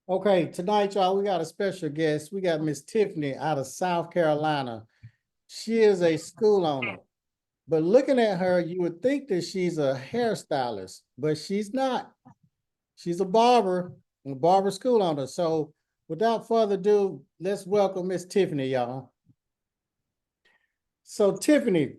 Okay, tonight, y'all, we got a special guest. We got Miss Tiffany out of South Carolina. She is a school owner, but looking at her, you would think that she's a hairstylist, but she's not. She's a barber, and a barber school owner. So without further ado, let's welcome Miss Tiffany, y'all. So Tiffany,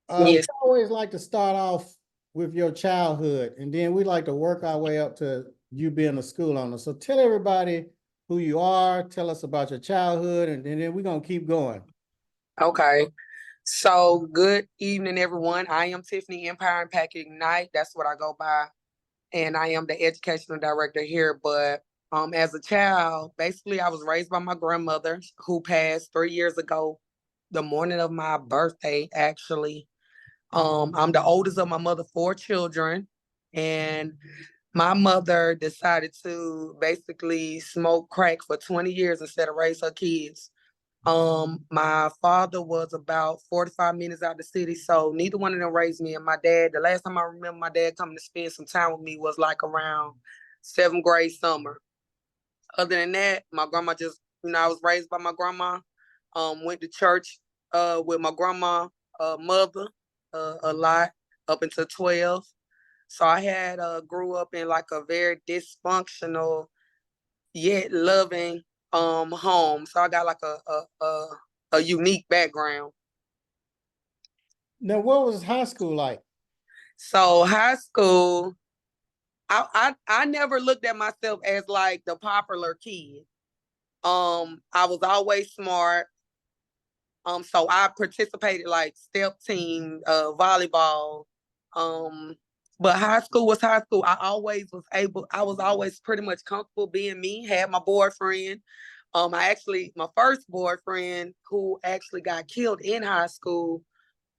we Yes. always like to start off with your childhood, and then we like to work our way up to you being a school owner. So tell everybody who you are, tell us about your childhood, and then we're gonna keep going. Okay. So good evening, everyone. I am Tiffany Empire and Pack Ignite. That's what I go by. And I am the educational director here. But as a child, basically I was raised by my grandmother who passed 3 years ago, the morning of my birthday, actually. I'm the oldest of my mother, four children. And my mother decided to basically smoke crack for 20 years instead of raise her kids. My father was about 45 minutes out the city, so neither one of them raised me. And my dad, the last time I remember my dad coming to spend some time with me was like around seventh grade summer. Other than that, my grandma just, I was raised by my grandma. Went to church with my grandma, mother, a lot up until 12. So I had grew up in like a very dysfunctional yet loving home. So I got like a unique background. Now, what was high school like? So high school, I never looked at myself as like the popular kid. I was always smart. So I participated like step team, volleyball. Um, but high school was high school. I was always pretty much comfortable being me, had my boyfriend. My first boyfriend who actually got killed in high school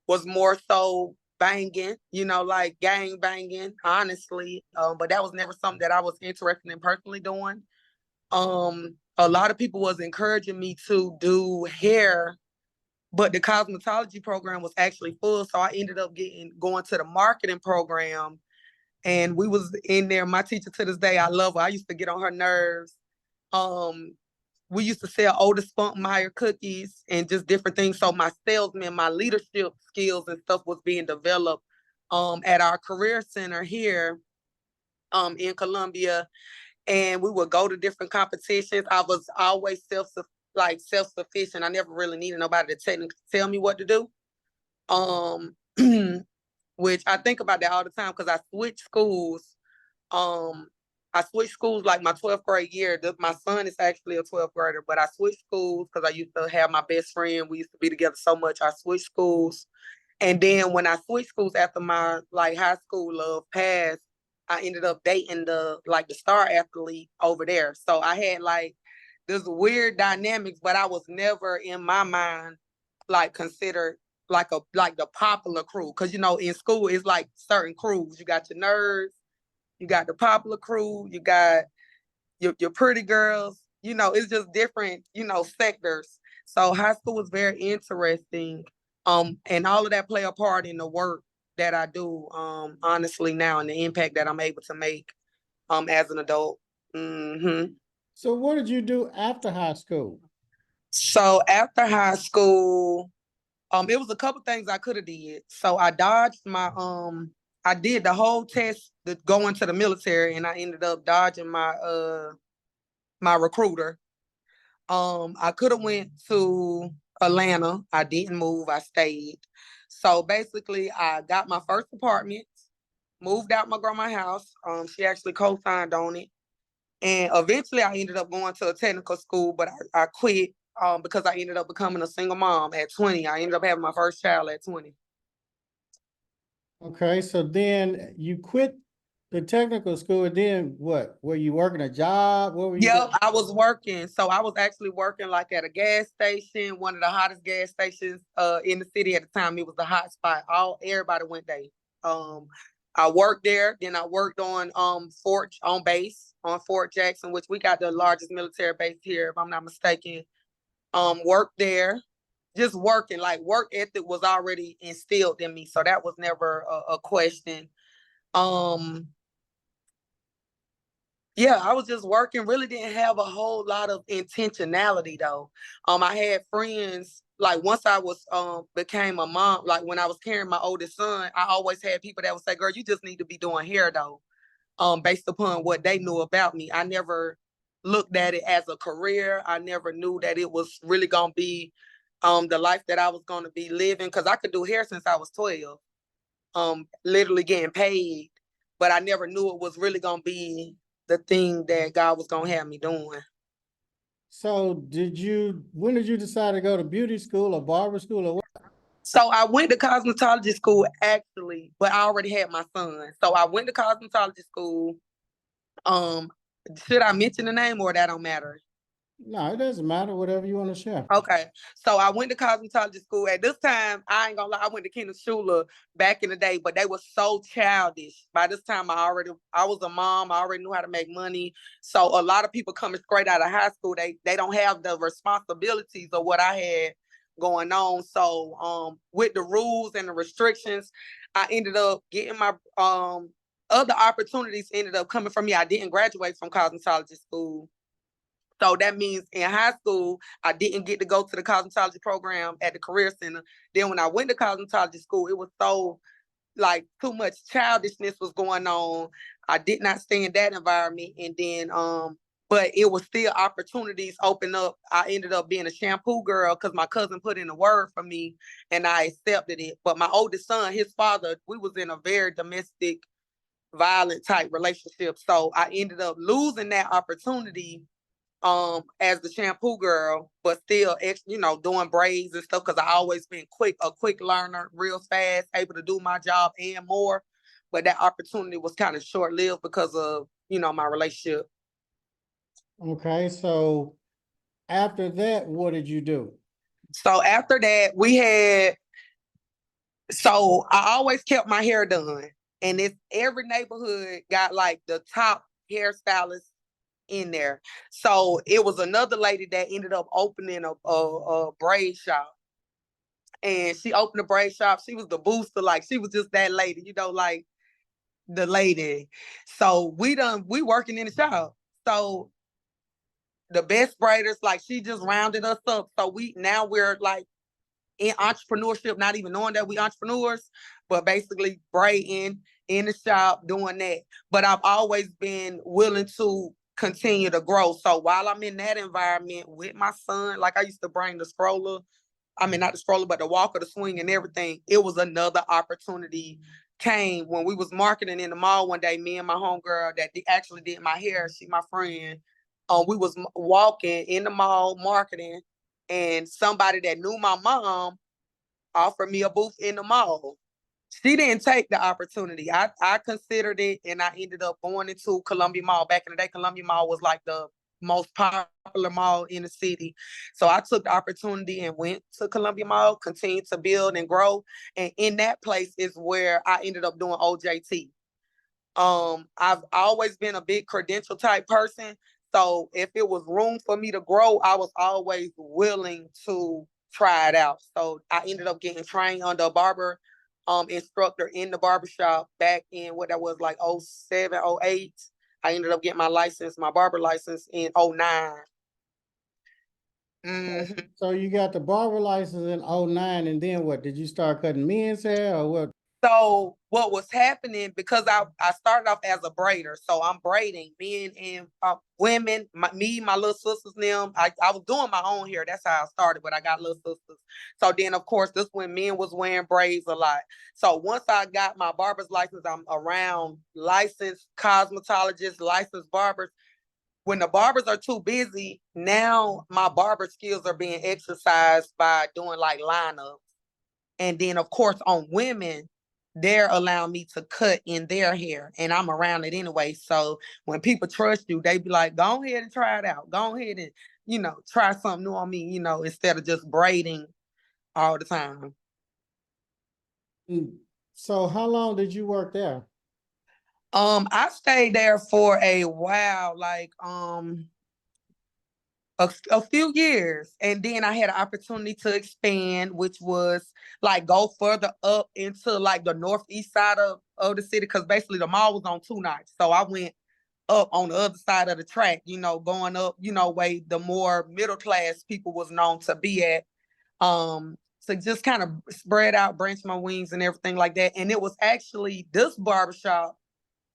was more so banging, like gang banging, honestly. But that was never something that I was interested in personally doing. A lot of people was encouraging me to do hair, but the cosmetology program was actually full. So I ended up going to the marketing program, and we was in there. My teacher to this day, I love her. I used to get on her nerves. Um, we used to sell Otis Spunkmeyer cookies and just different things. So my salesman, my leadership skills and stuff was being developed at our career center here in Columbia. And we would go to different competitions. I was always self-sufficient. I never really needed nobody to tell me what to do. Um, which I think about that all the time because I switched schools. Um, I switched schools like my 12th grade year. My son is actually a 12th grader, but I switched schools because I used to have my best friend. We used to be together so much. I switched schools. And then when I switched schools after my like high school love passed, I ended up dating the star athlete over there. So I had like this weird dynamics, but I was never in my mind like considered like the popular crew. Cause in school it's like certain crews. You got your nerds, you got the popular crew, you got your pretty girls, it's just different, sectors. So high school was very interesting. And all of that play a part in the work that I do, honestly now and the impact that I'm able to make as an adult. Hmm. So what did you do after high school? So after high school, it was a couple things I could have did. So I did the whole test to go into the military and I ended up dodging my recruiter. I could have went to Atlanta. I didn't move. I stayed. So basically, I got my first apartment, moved out my grandma's house. She actually co-signed on it, and eventually, I ended up going to a technical school, but I quit because I ended up becoming a single mom at 20. I ended up having my first child at 20. Okay, so then you quit the technical school, and then what? Were you working a job? What were you Yep, doing? I was working. So I was actually working like at a gas station, one of the hottest gas stations in the city at the time. It was the hot spot. Everybody went there. Um I worked there, then I worked on Fort Jackson, which we got the largest military base here, if I'm not mistaken. Worked there, just working, like work ethic was already instilled in me. So that was never a question. Um Yeah, I was just working, really didn't have a whole lot of intentionality though. I had friends, like once I was became a mom, like when I was carrying my oldest son, I always had people that would say, "Girl, you just need to be doing hair though." Based upon what they knew about me. I never looked at it as a career. I never knew that it was really gonna be the life that I was gonna be living, because I could do hair since I was 12, literally getting paid, but I never knew it was really gonna be the thing that God was gonna have me doing. So when did you decide to go to beauty school or barber school or what? So I went to cosmetology school actually, but I already had my son. So I went to cosmetology school. Um, should I mention the name or that don't matter? No, it doesn't matter, whatever you want to share. Okay, so I went to cosmetology school. At this time, I ain't gonna lie, I went to Kendall Schuler back in the day, but they were so childish. By this time, I was a mom. I already knew how to make money. So a lot of people coming straight out of high school, they don't have the responsibilities of what I had going on. So with the rules and the restrictions, I ended up getting my other opportunities ended up coming from me. I didn't graduate from cosmetology school. So that means in high school, I didn't get to go to the cosmetology program at the Career Center. Then when I went to cosmetology school, it was so like too much childishness was going on. I did not stay in that environment. And then but it was still opportunities open up. I ended up being a shampoo girl because my cousin put in a word for me and I accepted it. But my oldest son, his father, we was in a very domestic, violent type relationship. So I ended up losing that opportunity as the shampoo girl, but still doing braids and stuff, because I always been a quick learner, real fast, able to do my job and more. But that opportunity was kind of short lived because of my relationship. Okay, so after that, what did you do? So after that, so I always kept my hair done, and it's every neighborhood got like the top hairstylist in there. So it was another lady that ended up opening a braid shop. And she opened a braid shop. She was the booster, like she was just that lady, like the lady. So we working in the shop. So the best braiders, like she just rounded us up. So we're like in entrepreneurship, not even knowing that we entrepreneurs, but basically braiding in the shop, doing that. But I've always been willing to continue to grow. So while I'm in that environment with my son, like I used to bring the stroller, I mean, not the stroller, but the walker, the swing and everything. It was another opportunity came when we was marketing in the mall one day, me and my homegirl that actually did my hair, she my friend. We was walking in the mall marketing, and somebody that knew my mom offered me a booth in the mall. She didn't take the opportunity. I considered it, and I ended up going into Columbia Mall. Back in the day, Columbia Mall was like the most popular mall in the city. So I took the opportunity and went to Columbia Mall, continued to build and grow. And in that place is where I ended up doing OJT. I've always been a big credential type person. So if it was room for me to grow, I was always willing to try it out. So I ended up getting trained under a barber instructor in the barbershop back in what that was like 07, 08. I ended up getting my barber license in 09. Mm-hmm. So you got the barber license in 09, and then what? Did you start cutting men's hair or what? So what was happening, because I started off as a braider, so I'm braiding men and women, my little sisters and them. I was doing my own hair. That's how I started, but I got little sisters. So then, of course, this when men was wearing braids a lot. So once I got my barber's license, I'm around licensed cosmetologists, licensed barbers. When the barbers are too busy, now my barber skills are being exercised by doing like lineups. And then, of course, on women, they're allowing me to cut in their hair, and I'm around it anyway. So when people trust you, they be like, go ahead and try it out. Go ahead and, try something new on me, instead of just braiding all the time. So how long did you work there? I stayed there for a while, like a few years, and then I had an opportunity to expand, which was like go further up into like the northeast side of the city, because basically the mall was on 2 nights. So I went up on the other side of the track, you know, going up, you know, way the more middle class people was known to be at. So just kind of spread out, branch my wings and everything like that. And it was actually, this barbershop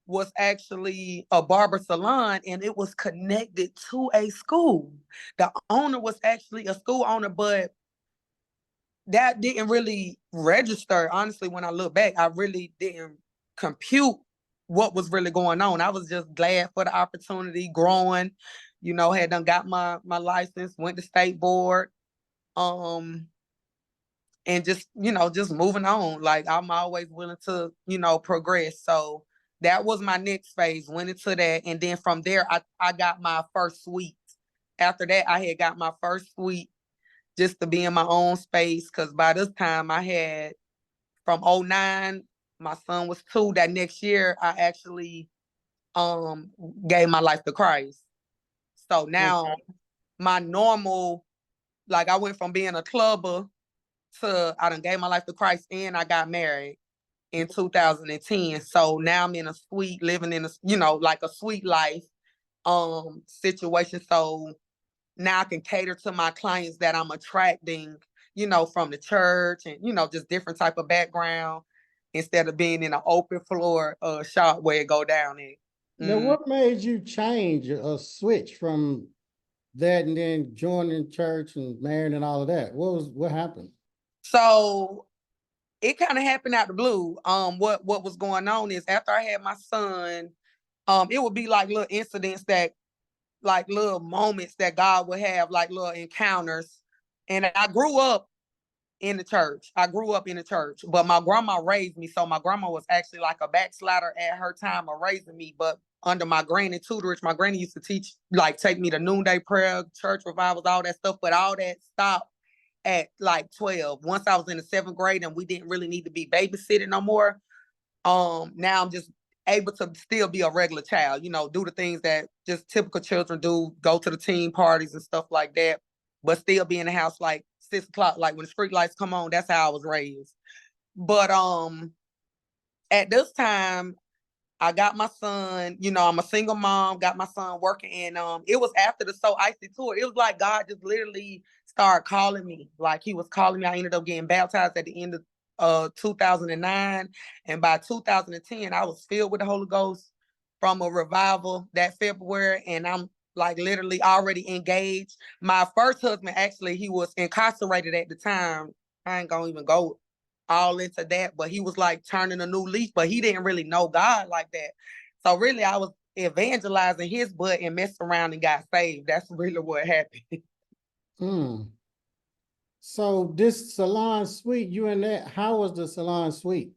was actually a barber salon, and it was connected to a school. The owner was actually a school owner, but that didn't really register. Honestly, when I look back, I really didn't compute what was really going on. I was just glad for the opportunity, growing, you know, had done got my license, went to state board, um, and just, you know, just moving on. Like, I'm always willing to, you know, progress. So that was my next phase, went into that. And then from there, I got my first suite. After that, I had got my first suite just to be in my own space. Cause by this time I had, from '09, my son was 2. That next year, I actually gave my life to Christ. So now my normal, like, I went from being a clubber to I done gave my life to Christ, and I got married in 2010. So now I'm in a suite, living in a, you know, like a sweet life situation. So now I can cater to my clients that I'm attracting, you know, from the church and, you know, just different type of background, instead of being in an open floor shop where it go down in. Now, what made you change or switch from that and then joining church and marrying and all of that? What happened? So it kind of happened out the blue. What was going on is, after I had my son, it would be like little incidents that, like little moments that God would have, like little encounters. And I grew up in the church. I grew up in the church, but my grandma raised me. So my grandma was actually like a backslider at her time of raising me. But under my granny tutorage, my granny used to teach, like, take me to noonday prayer, church revivals, all that stuff. But all that stopped at like 12. Once I was in the 7th grade and we didn't really need to be babysitting no more. Now I'm just able to still be a regular child, you know, do the things that just typical children do, go to the teen parties and stuff like that, but still be in the house like 6 o'clock, like when the street lights come on. That's how I was raised. But at this time, I got my son, you know, I'm a single mom, got my son working, and it was after the So Icy tour. It was like God just literally started calling me. Like, he was calling me. I ended up getting baptized at the end of 2009. And by 2010, I was filled with the Holy Ghost from a revival that February. And I'm like literally already engaged. My first husband, actually, he was incarcerated at the time. I ain't gonna even go all into that, but he was like turning a new leaf, but he didn't really know God like that. So really, I was evangelizing his butt and messed around and got saved. That's really what happened. Hmm. So this Salon Suite, you and that, how was the Salon Suite?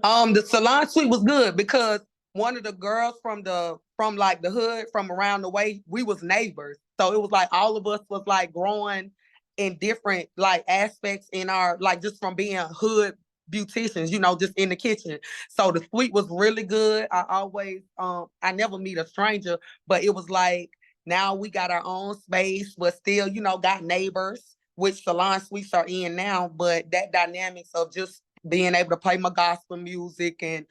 The Salon Sweep was good because one of the girls from like the hood from around the way, we was neighbors. So it was like all of us was like growing in different like aspects in our, like, just from being hood beauticians, you know, just in the kitchen. So the suite was really good. I always I never meet a stranger, but it was like, now we got our own space, but still, you know, got neighbors, which Salon Suites are in now. But that dynamics of just being able to play my gospel music and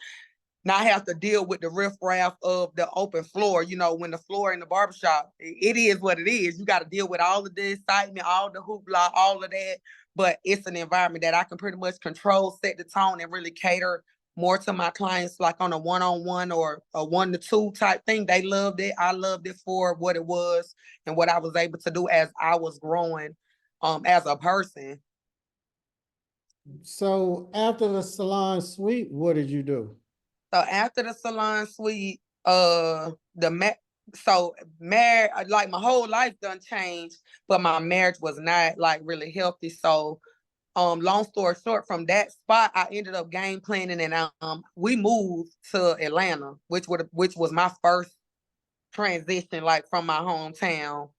not have to deal with the riffraff of the open floor. You know, when the floor in the barbershop, it is what it is. You got to deal with all of the excitement, all the hoopla, all of that. But it's an environment that I can pretty much control, set the tone, and really cater more to my clients, like on a one-on-one or a 1-to-2 type thing. They loved it. I loved it for what it was and what I was able to do as I was growing as a person. So after the Salon Suite, what did you do? So after the Salon Suite, so married, like, my whole life done changed, but my marriage was not like really healthy. So long story short, from that spot, I ended up game planning, and we moved to Atlanta, which was my first transition, like, from my hometown.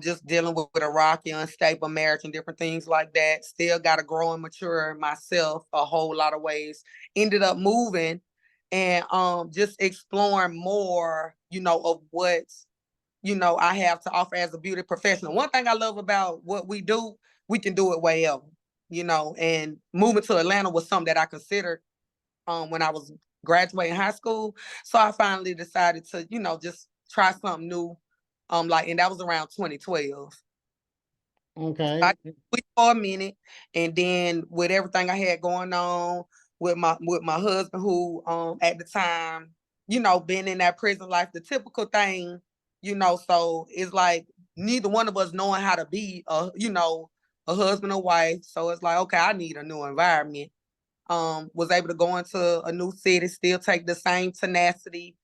Just dealing with a rocky, unstable marriage and different things like that. Still got to grow and mature myself a whole lot of ways. Ended up moving and just exploring more, you know, of what, you know, I have to offer as a beauty professional. One thing I love about what we do, we can do it wherever, you know. And moving to Atlanta was something that I considered when I was graduating high school. So I finally decided to, just try something new. And that was around 2012. Okay. I quit for a minute, and then with everything I had going on with my husband, who at the time, been in that prison life, the typical thing, so it's like neither one of us knowing how to be a husband or wife. So it's like, okay, I need a new environment. Was able to go into a new city, still take the same tenacity,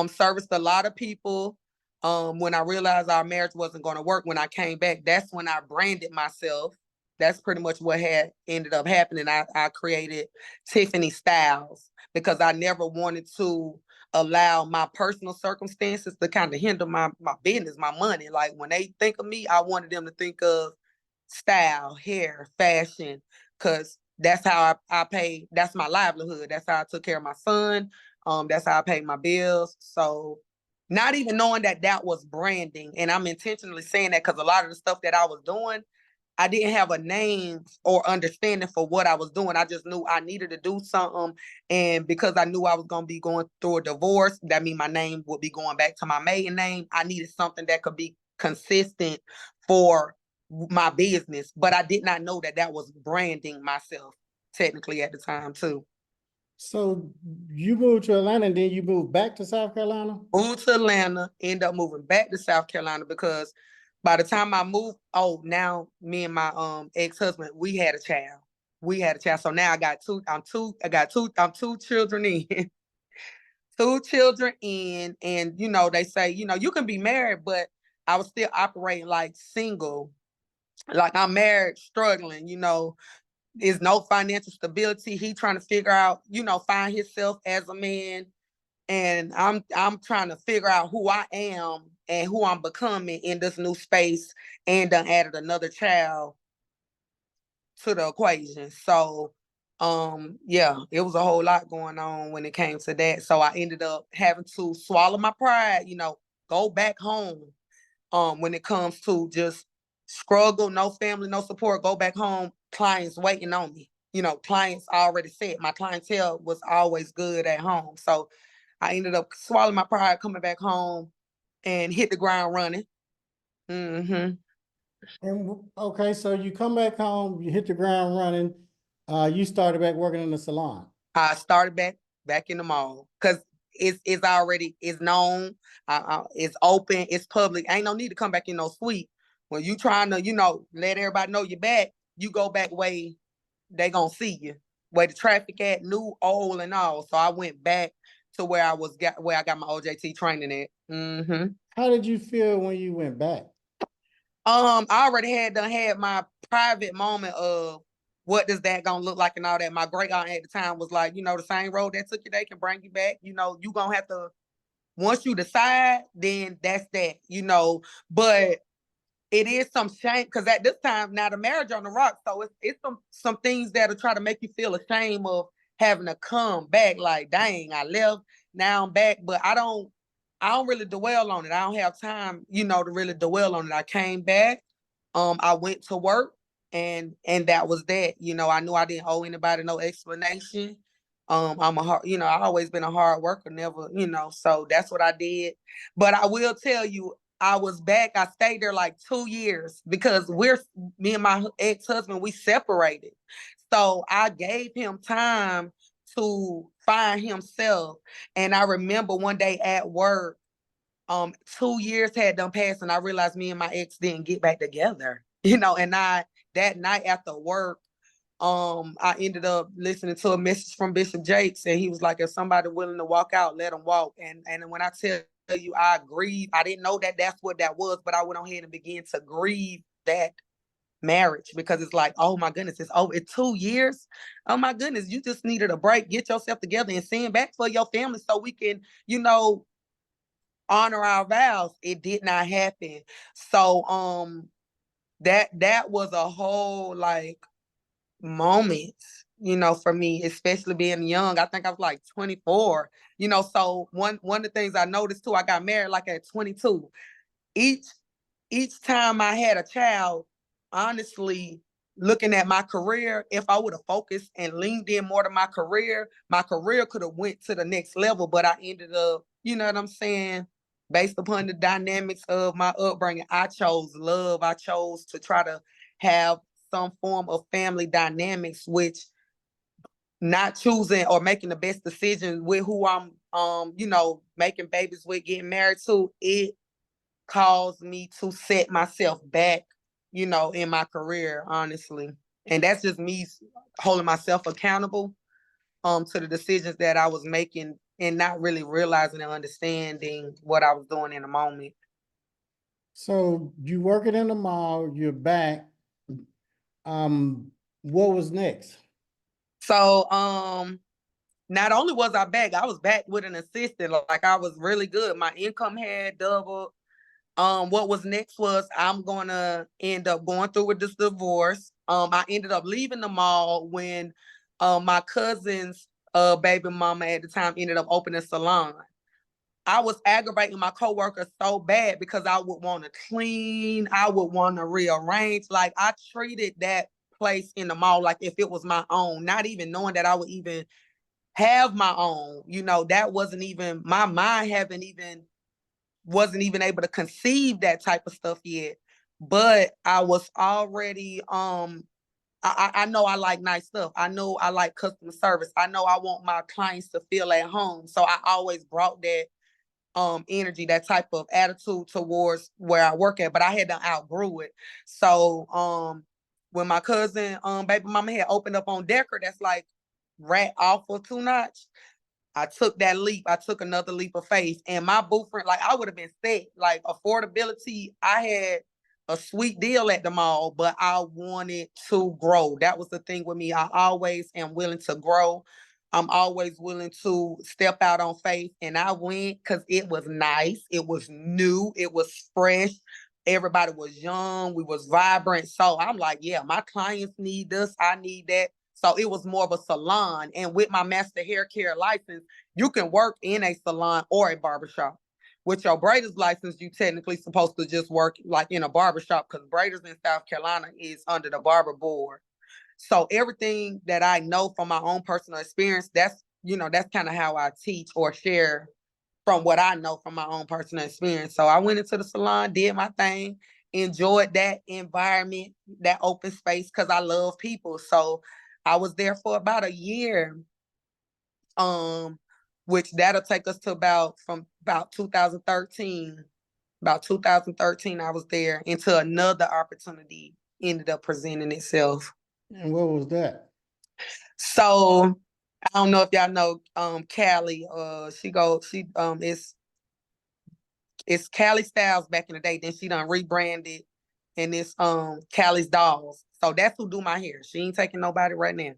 serviced a lot of people. When I realized our marriage wasn't going to work, when I came back, that's when I branded myself. That's pretty much what had ended up happening. I created Tiffany Styles because I never wanted to allow my personal circumstances to kind of hinder my business, my money. Like when they think of me, I wanted them to think of style, hair, fashion, because that's how I pay. That's my livelihood. That's how I took care of my son. That's how I paid my bills. So not even knowing that that was branding, and I'm intentionally saying that because a lot of the stuff that I was doing, I didn't have a name or understanding for what I was doing. I just knew I needed to do something. And because I knew I was going to be going through a divorce, that means my name would be going back to my maiden name. I needed something that could be consistent for my business. But I did not know that that was branding myself technically at the time too. So you moved to Atlanta and then you moved back to South Carolina? Moved to Atlanta, end up moving back to South Carolina because by the time I moved, now me and my ex-husband, we had a child. We had a child. So now I got I'm two children in. Two children in. And they say, you can be married, but I was still operating like single. Like I'm married, struggling, there's no financial stability. He trying to figure out, find himself as a man, and I'm trying to figure out who I am and who I'm becoming in this new space, and done added another child to the equation. So yeah, it was a whole lot going on when it came to that. So I ended up having to swallow my pride, go back home. When it comes to just struggle, no family, no support, go back home, clients waiting on me. Clients already said my clientele was always good at home. So I ended up swallowing my pride, coming back home and hit the ground running. hmm And okay, so you come back home, you hit the ground running. You started back working in the salon. I started back in the mall because it's already it's known, it's open, it's public. Ain't no need to come back in no suite. When you trying to let everybody know you're back, you go back way they gonna see you. Where the traffic at, new, old, and all. So I went back to where I got my OJT training at. How did you feel when you went back? I already had my private moment of what does that gonna look like and all that. My great aunt at the time was like, the same road that took you, they can bring you back. You gonna have to, once you decide, then that's that. But it is some shame because at this time now the marriage on the rocks, so it's some things that'll try to make you feel ashamed of having to come back. Like, dang, I left, now I'm back, but I don't really dwell on it. I don't have time, to really dwell on it. I came back, I went to work, and that was that. I knew I didn't owe anybody no explanation. I'm a hard, I always been a hard worker, never, so that's what I did. But I will tell you, I was back. I stayed there like 2 years because me and my ex-husband, we separated. So I gave him time to find himself. And I remember one day at work, 2 years had done passed, and I realized me and my ex didn't get back together. And that night after work, I ended up listening to a message from Bishop Jakes, and he was like, if somebody willing to walk out, let them walk. And when I tell you I grieve, I didn't know that that's what that was, but I went on ahead and began to grieve that marriage because it's like, oh my goodness, it's over. It's 2 years. Oh my goodness, you just needed a break, get yourself together and send back for your family so we can, honor our vows. It did not happen. So that was a whole like moment, for me, especially being young. I think I was like 24. So one of the things I noticed too, I got married like at 22. Each time I had a child, honestly, looking at my career, if I would have focused and leaned in more to my career could have went to the next level. But I ended up, you know what I'm saying, based upon the dynamics of my upbringing, I chose love. I chose to try to have some form of family dynamics, which not choosing or making the best decision with who I'm, making babies with, getting married to, it caused me to set myself back, in my career, honestly. And that's just me holding myself accountable to the decisions that I was making and not really realizing and understanding what I was doing in the moment. So you working in the mall, you're back. What was next? So not only was I was back with an assistant. Like, I was really good. My income had doubled. What was next was I'm gonna end up going through with this divorce. I ended up leaving the mall when my cousin's baby mama at the time ended up opening a salon. I was aggravating my coworkers so bad because I would want to clean, I would want to rearrange. Like, I treated that place in the mall like if it was my own, not even knowing that I would even have my own. That wasn't even my mind, wasn't even able to conceive that type of stuff yet. But I was already I know I like nice stuff. I know I like customer service. I know I want my clients to feel at home. So I always brought that energy, that type of attitude towards where I work at, but I had to outgrew it. So when my cousin baby mama had opened up on Decker, that's like rat off of 2 Notch, I took that leap. I took another leap of faith. And my boyfriend, like, I would have been set. Like, affordability, I had a sweet deal at the mall, but I wanted to grow. That was the thing with me. I always am willing to grow. I'm always willing to step out on faith. And I went because it was nice. It was new. It was fresh. Everybody was young. We was vibrant. So I'm like, yeah, my clients need this. I need that. So it was more of a salon. And with my master hair care license, you can work in a salon or a barbershop. With your braider's license, you technically supposed to just work like in a barbershop because braiders in South Carolina is under the barber board. So everything that I know from my own personal experience, that's kind of how I teach or share from what I know from my own personal experience. So I went into the salon, did my thing, enjoyed that environment, that open space, because I love people. So I was there for about a year, which that'll take us to about 2013. About 2013, I was there until another opportunity ended up presenting itself. And what was that? So I don't know if y'all know Callie. It's Callie Styles back in the day. Then she done rebranded, and it's Callie's Dolls. So that's who do my hair. She ain't taking nobody right now.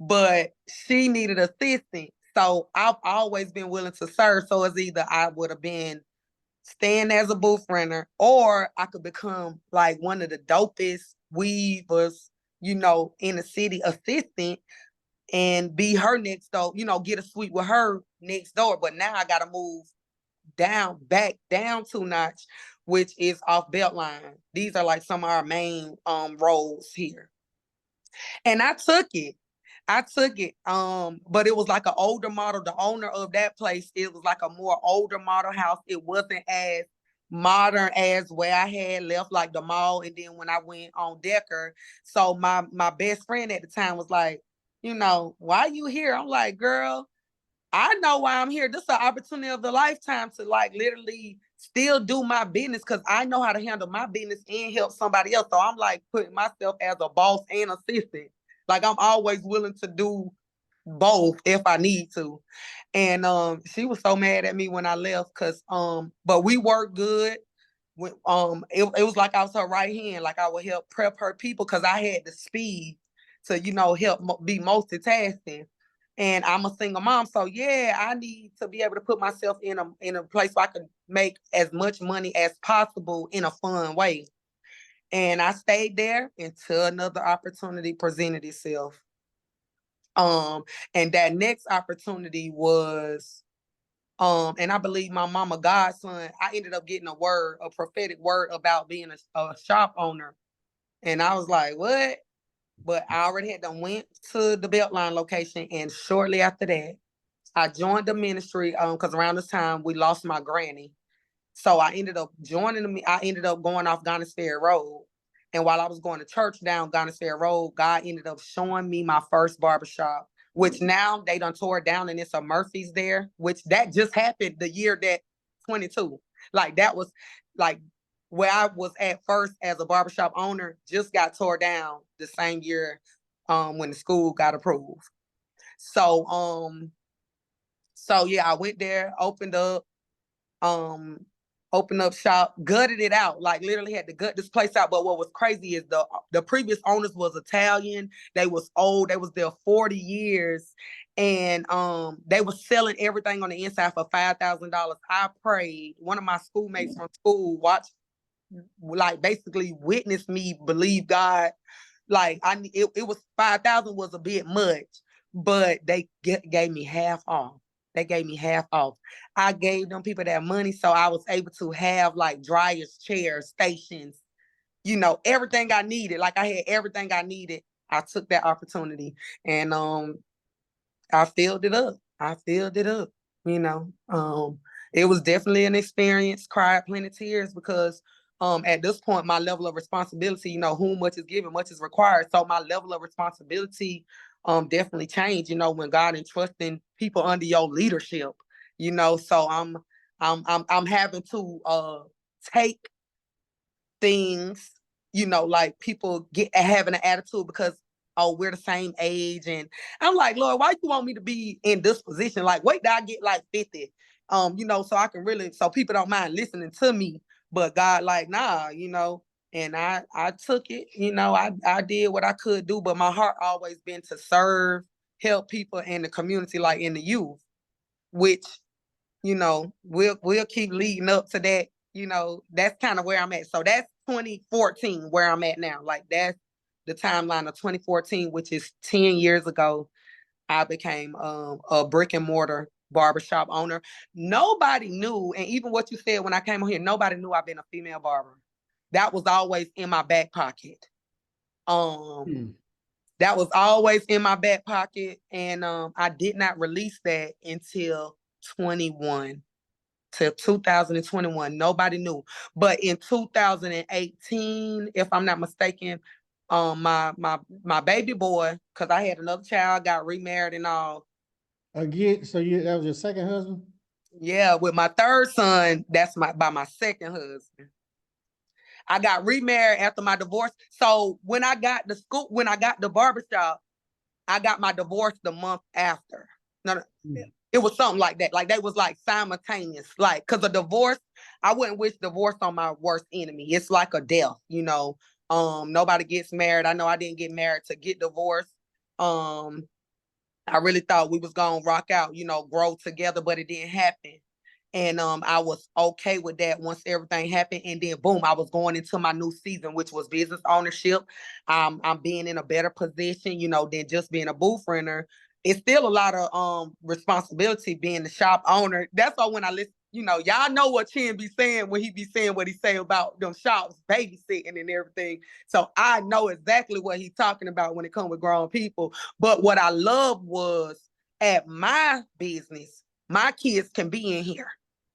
But she needed assistance. So I've always been willing to serve. So it's either I would have been staying as a booth renter, or I could become like one of the dopest weavers, in the city, assistant, and be her next door, get a suite with her next door. But now I gotta move back down 2 Notch, which is off Beltline. These are like some of our main roles here. And I took it. But it was like an older model. The owner of that place, it was like a more older model house. It wasn't as modern as where I had left, like the mall. And then when I went on Decker, so my best friend at the time was like, why you here? I'm like, girl, I know why I'm here. This is an opportunity of the lifetime to like literally still do my business because I know how to handle my business and help somebody else. So I'm like putting myself as a boss and assistant. Like, I'm always willing to do both if I need to. And she was so mad at me when I left because but we worked good. It was like I was her right hand. Like, I would help prep her people because I had the speed to help be multitasking. And I'm a single mom, so yeah, I need to be able to put myself in a place where I can make as much money as possible in a fun way. And I stayed there until another opportunity presented itself. And that next opportunity was, and I believe my mama godson, I ended up getting a prophetic word about being a shop owner. And I was like, what? but I already had done went to the Beltline location, and shortly after that, I joined the ministry because around this time we lost my granny. So I ended up joining them. I ended up going off Gonis Ferry Road. And while I was going to church down Gonis Ferry Road, God ended up showing me my first barbershop, which now they done tore it down and it's a Murphy's there, which that just happened the year that 22. Like that was like where I was at first as a barbershop owner, just got tore down the same year when the school got approved. So yeah, I went there, um opened up shop, gutted it out, like literally had to gut this place out. But what was crazy is the previous owners was Italian. They was old. They was there 40 years. And they was selling everything on the inside for $5,000. I prayed. One of my schoolmates from school watched, like basically witnessed me believe God. Like it was 5,000 was a bit much, but they gave me half off. They gave me half off. I gave them people that money, so I was able to have like dryers, chairs, stations, everything I needed. Like I had everything I needed. I took that opportunity, and I filled it up. I filled it up. You know, it was definitely an experience. Cried plenty of tears because at this point, my level of responsibility, whom much is given, much is required. So my level of responsibility definitely changed. When God entrusting people under your leadership. So I'm having to take things, like people get having an attitude because we're the same age. And I'm like, Lord, why you want me to be in this position? Like, wait till I get like 50, so I can really, so people don't mind listening to me. But God, like, nah, and I took it, I did what I could do, but my heart always been to serve, help people in the community, like in the youth, which, we'll keep leading up to that. That's kind of where I'm at. So that's 2014 where I'm at now. Like that's the timeline of 2014, which is 10 years ago. I became a brick and mortar barbershop owner. Nobody knew, and even what you said when I came on here, nobody knew I've been a female barber. That was always in my back pocket. That was always in my back pocket, and I did not release that until 21 to 2021. Nobody knew. But in 2018, if I'm not mistaken, my baby boy, because I had another child, got remarried and all. Again, so that was your second husband? Yeah, with my third son, that's by my second husband. I got remarried after my divorce. So when I got the barbershop, I got my divorce the month after. No, it was something like that. Like they was like simultaneous. Like, cause a divorce, I wouldn't wish divorce on my worst enemy. It's like a death, nobody gets married. I know I didn't get married to get divorced. I really thought we was gonna rock out, grow together, but it didn't happen. And I was okay with that once everything happened. And then boom, I was going into my new season, which was business ownership. I'm being in a better position, than just being a booth renter. It's still a lot of responsibility being the shop owner. That's why when I listen, y'all know what Chin be saying when he be saying what he say about them shops babysitting and everything. So I know exactly what he's talking about when it comes with grown people. But what I love was at my business, my kids can be in here.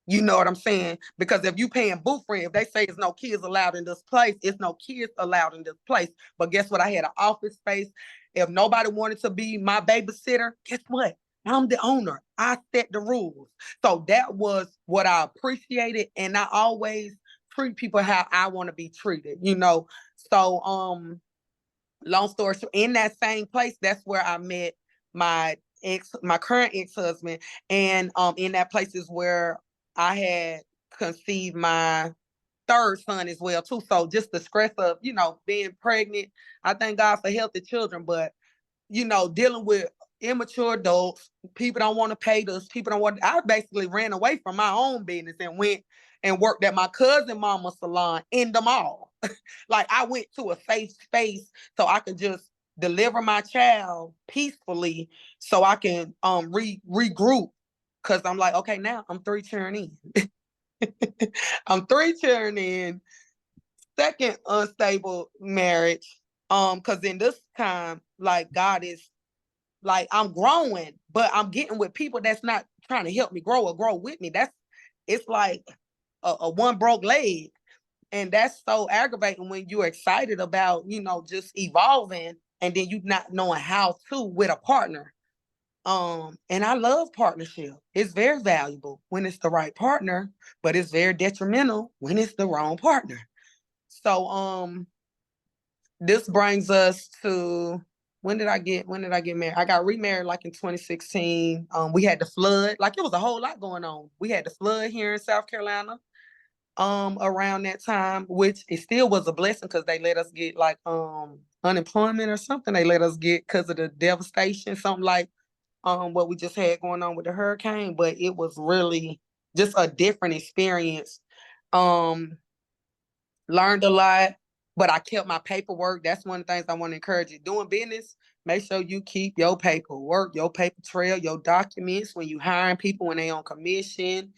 You know what I'm saying? Because if you paying booth rent, if they say it's no kids allowed in this place, it's no kids allowed in this place. But guess what? I had an office space. If nobody wanted to be my babysitter, guess what? I'm the owner. I set the rules. So that was what I appreciated. And I always treat people how I want to be treated, So long story short, in that same place, that's where I met my current ex-husband. And in that place is where I had conceived my third son as well too. So just the stress of, being pregnant. I thank God for healthy children, but dealing with immature adults, people don't want to pay this, I basically ran away from my own business and went and worked at my cousin mama's salon in the mall. Like I went to a safe space so I could just deliver my child peacefully so I can regroup. Cause I'm like, okay, now I'm 3 children in. I'm 3 children in, second unstable marriage. Because in this time, like God is like I'm growing, but I'm getting with people that's not trying to help me grow or grow with me. It's like a one broke leg. And that's so aggravating when you're excited about, just evolving and then you not knowing how to with a partner. And I love partnership. It's very valuable when it's the right partner, but it's very detrimental when it's the wrong partner. So this brings us to when did I get married? I got remarried like in 2016. We had the flood, like it was a whole lot going on. We had the flood here in South Carolina around that time, which it still was a blessing because they let us get like unemployment or something. They let us get because of the devastation, something like what we just had going on with the hurricane, but it was really just a different experience. Learned a lot, but I kept my paperwork. That's one of the things I want to encourage you. Doing business, make sure you keep your paperwork, your paper trail, your documents when you hiring people, when they on commission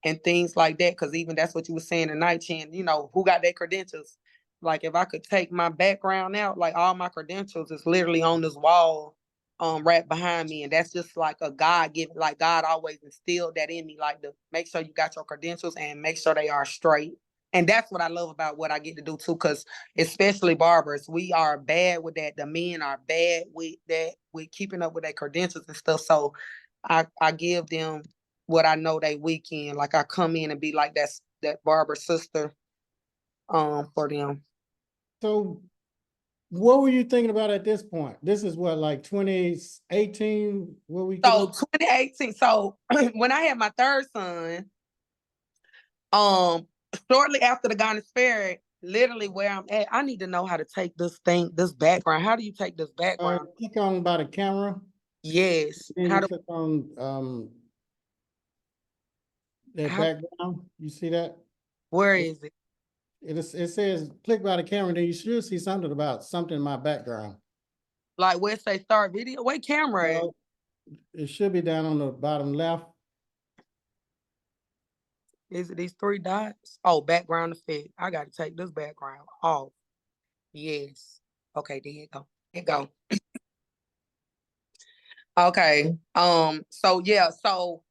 and things like that. Because even that's what you were saying tonight, Chin, who got their credentials. Like if I could take my background out, like all my credentials is literally on this wall right behind me. And that's just like a God given, like God always instilled that in me, like to make sure you got your credentials and make sure they are straight. And that's what I love about what I get to do too, because especially barbers, we are bad with that. The men are bad with that, with keeping up with their credentials and stuff. So I give them what I know they weak in. Like I come in and be like that barber sister for them. So what were you thinking about at this point? This is what, like 2018, what we So 2018. So when I had my third son, shortly after the Ghana Fair, literally where I'm at, I need to know how to take this background. How do you take this background? click on by the camera, Yes. then How you do click on that how background. You see that? where It, is it? it says click by the camera, then you should see something about something in my background. Like where it say start video? Where camera at? It should be down on the bottom left. Is it these three dots? Oh, background effect. I gotta take this background off. Yes. Okay, there you go. There you go. Okay. So yeah, so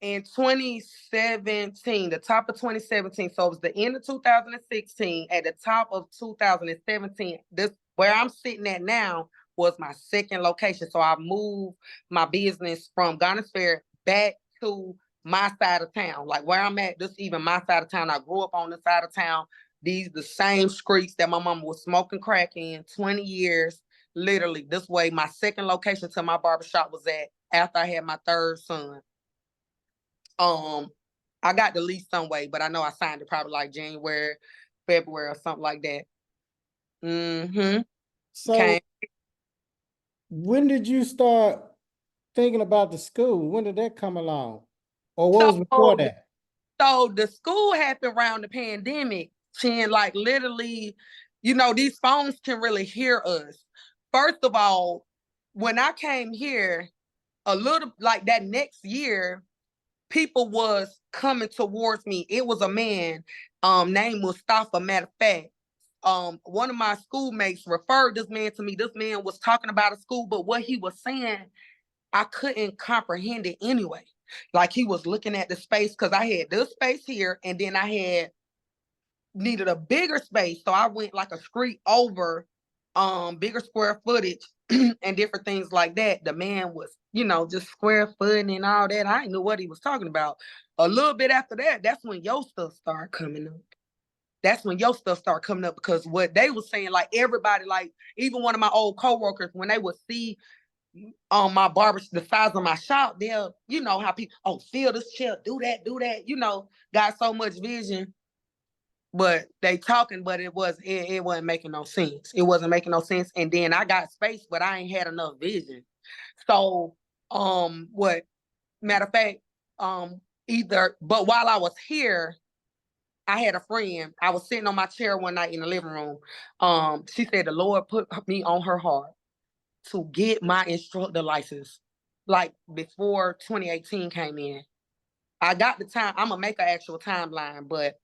in 2017, the top of 2017. So it was the end of 2016, at the top of 2017. This where I'm sitting at now was my second location. So I moved my business from Ghana's Fair back to my side of town. Like where I'm at, this even my side of town. I grew up on the side of town. These the same streets that my mama was smoking crack in 20 years. Literally, this way my second location to my barbershop was at after I had my third son. I got the lease some way, but I know I signed it probably like January, February, or something like that. Mm-hmm. So Okay. when did you start thinking about the school? When did that come along? Or what was before So, that? so the school happened around the pandemic, Chin, like literally, these phones can really hear us. First of all, when I came here, a little like that next year, people was coming towards me. It was a man, named Mustafa. Matter of fact, one of my schoolmates referred this man to me. This man was talking about a school, but what he was saying, I couldn't comprehend it anyway. Like he was looking at the space because I had this space here, and then I had needed a bigger space. So I went like a street over, bigger square footage and different things like that. The man was, just square footing and all that. I didn't know what he was talking about. A little bit after that, that's when your stuff started coming up. That's when your stuff started coming up because what they were saying, like everybody, like even one of my old coworkers, when they would see my barber, the size of my shop, they'll, how people, oh, feel this chair, do that, got so much vision. But they talking, but it wasn't making no sense. It wasn't making no sense. And then I got space, but I ain't had enough vision. So, what matter of fact, but while I was here, I had a friend. I was sitting on my chair one night in the living room. She said the Lord put me on her heart to get my instructor license, like before 2018 came in. I got the time. I'm gonna make an actual timeline, but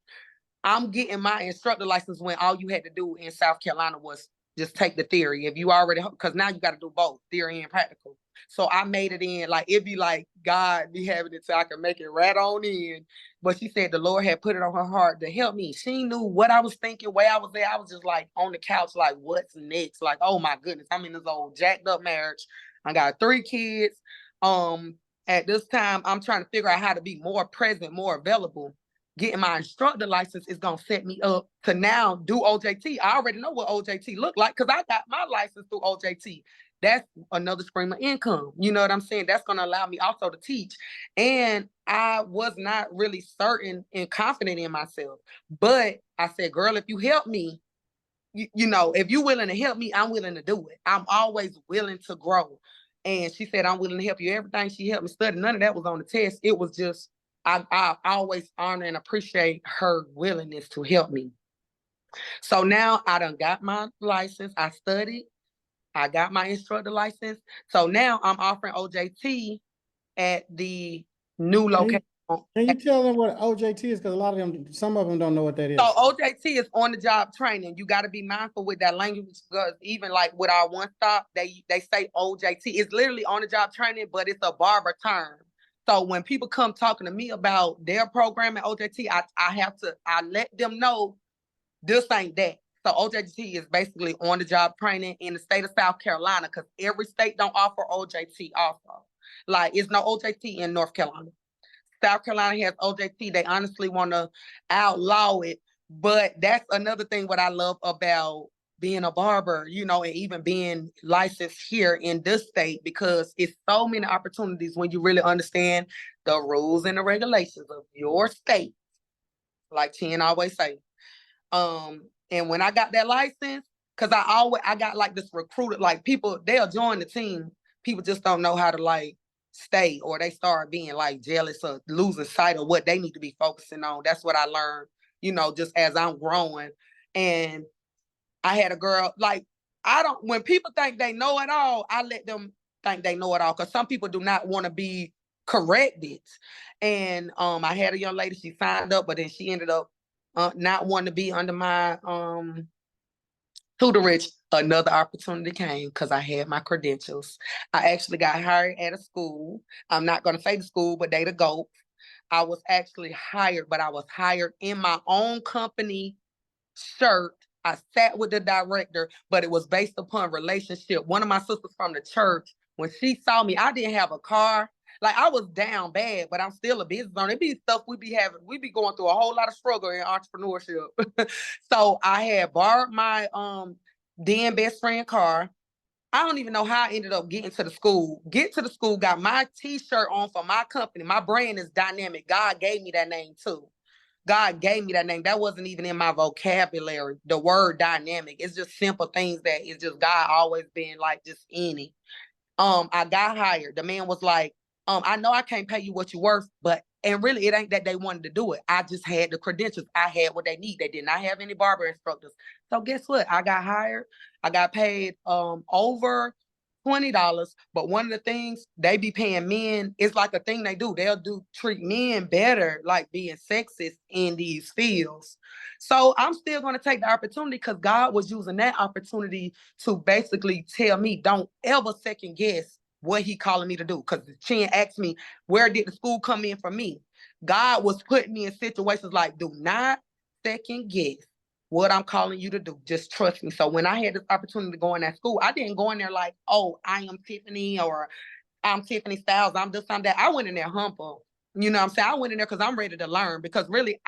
I'm getting my instructor license when all you had to do in South Carolina was just take the theory. If you already, because now you got to do both theory and practical. So I made it in, like, it'd be like God be having it so I can make it right on in. But she said the Lord had put it on her heart to help me. She knew what I was thinking, where I was there. I was just like on the couch, like, what's next? Like, oh my goodness, I'm in this old jacked up marriage. I got 3 kids. At this time, I'm trying to figure out how to be more present, more available. Getting my instructor license is gonna set me up to now do OJT. I already know what OJT look like because I got my license through OJT. That's another stream of income. You know what I'm saying? That's gonna allow me also to teach. And I was not really certain and confident in myself. But I said, girl, if you help me, you know, if you're willing to help me, I'm willing to do it. I'm always willing to grow. And she said, I'm willing to help you. Everything she helped me study, none of that was on the test. It was just, I always honor and appreciate her willingness to help me. So now I done got my license. I studied. I got my instructor license. So now I'm offering OJT at the new location. Can you tell them what OJT is? Because a lot of them, some of them don't know what that is. So OJT is on the job training. You got to be mindful with that language because even like with our one stop, they say OJT. It's literally on the job training, but it's a barber term. So when people come talking to me about their program at OJT, I let them know this ain't that. So OJT is basically on the job training in the state of South Carolina because every state don't offer OJT also. Like it's no OJT in North Carolina. South Carolina has OJT. They honestly want to outlaw it. But that's another thing what I love about being a barber, you know, and even being licensed here in this state, because it's so many opportunities when you really understand the rules and the regulations of your state, like Chen always say. And when I got that license, because I got like this recruited, like people, they'll join the team. People just don't know how to like stay, or they start being like jealous or losing sight of what they need to be focusing on. That's what I learned, you know, just as I'm growing. And I had a girl, like, when people think they know it all, I let them think they know it all. Cause some people do not want to be corrected. And I had a young lady, she signed up, but then she ended up not wanting to be under my tutorage. Another opportunity came because I had my credentials. I actually got hired at a school. I'm not going to say the school, but they the GOAT. I was actually hired, but I was hired in my own company shirt. I sat with the director, but it was based upon relationship. One of my sisters from the church, when she saw me, I didn't have a car. Like I was down bad, but I'm still a business owner. It be stuff we be going through a whole lot of struggle in entrepreneurship. So I had borrowed my then best friend car. I don't even know how I ended up getting to the school. Get to the school, got my t-shirt on for my company. My brand is Dynamic. God gave me that name too. God gave me that name. That wasn't even in my vocabulary. The word dynamic. It's just simple things that it's just God always been like just in it. I got hired. The man was like, I know I can't pay you what you're worth, and really it ain't that they wanted to do it. I just had the credentials. I had what they need. They did not have any barber instructors. So guess what? I got hired. I got paid over $20. But one of the things they be paying men, it's like a thing they do. They'll treat men better, like being sexist in these fields. So I'm still going to take the opportunity because God was using that opportunity to basically tell me, don't ever second guess what he calling me to do. Because Chen asked me, where did the school come in for me? God was putting me in situations like, do not second guess what I'm calling you to do. Just trust me. So when I had this opportunity to go in that school, I didn't go in there like, oh, I am Tiffany or I'm Tiffany Styles. I'm this, I'm that. I went in there humble. You know what I'm saying? I went in there because I'm ready to learn, because really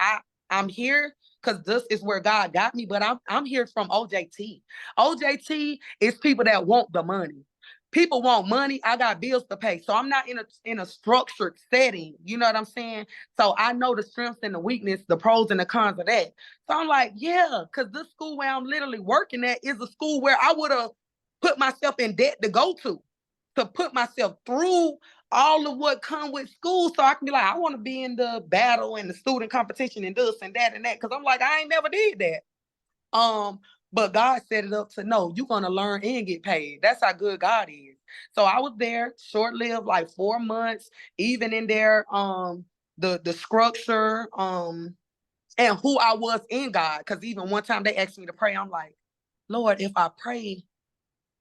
I'm here because this is where God got me, but I'm here from OJT. OJT is people that want the money. People want money. I got bills to pay. So I'm not in a structured setting. You know what I'm saying? So I know the strengths and the weakness, the pros and the cons of that. So I'm like, yeah, because this school where I'm literally working at is a school where I would have put myself in debt to go to put myself through all of what come with school, so I can be like, I want to be in the battle and the student competition and this and that and that, because I'm like, I ain't never did that. But God set it up to no, you're gonna learn and get paid. That's how good God is. So I was there, short-lived, like 4 months, even in there, the structure, and who I was in God. Because even one time they asked me to pray, I'm like, Lord, if I pray,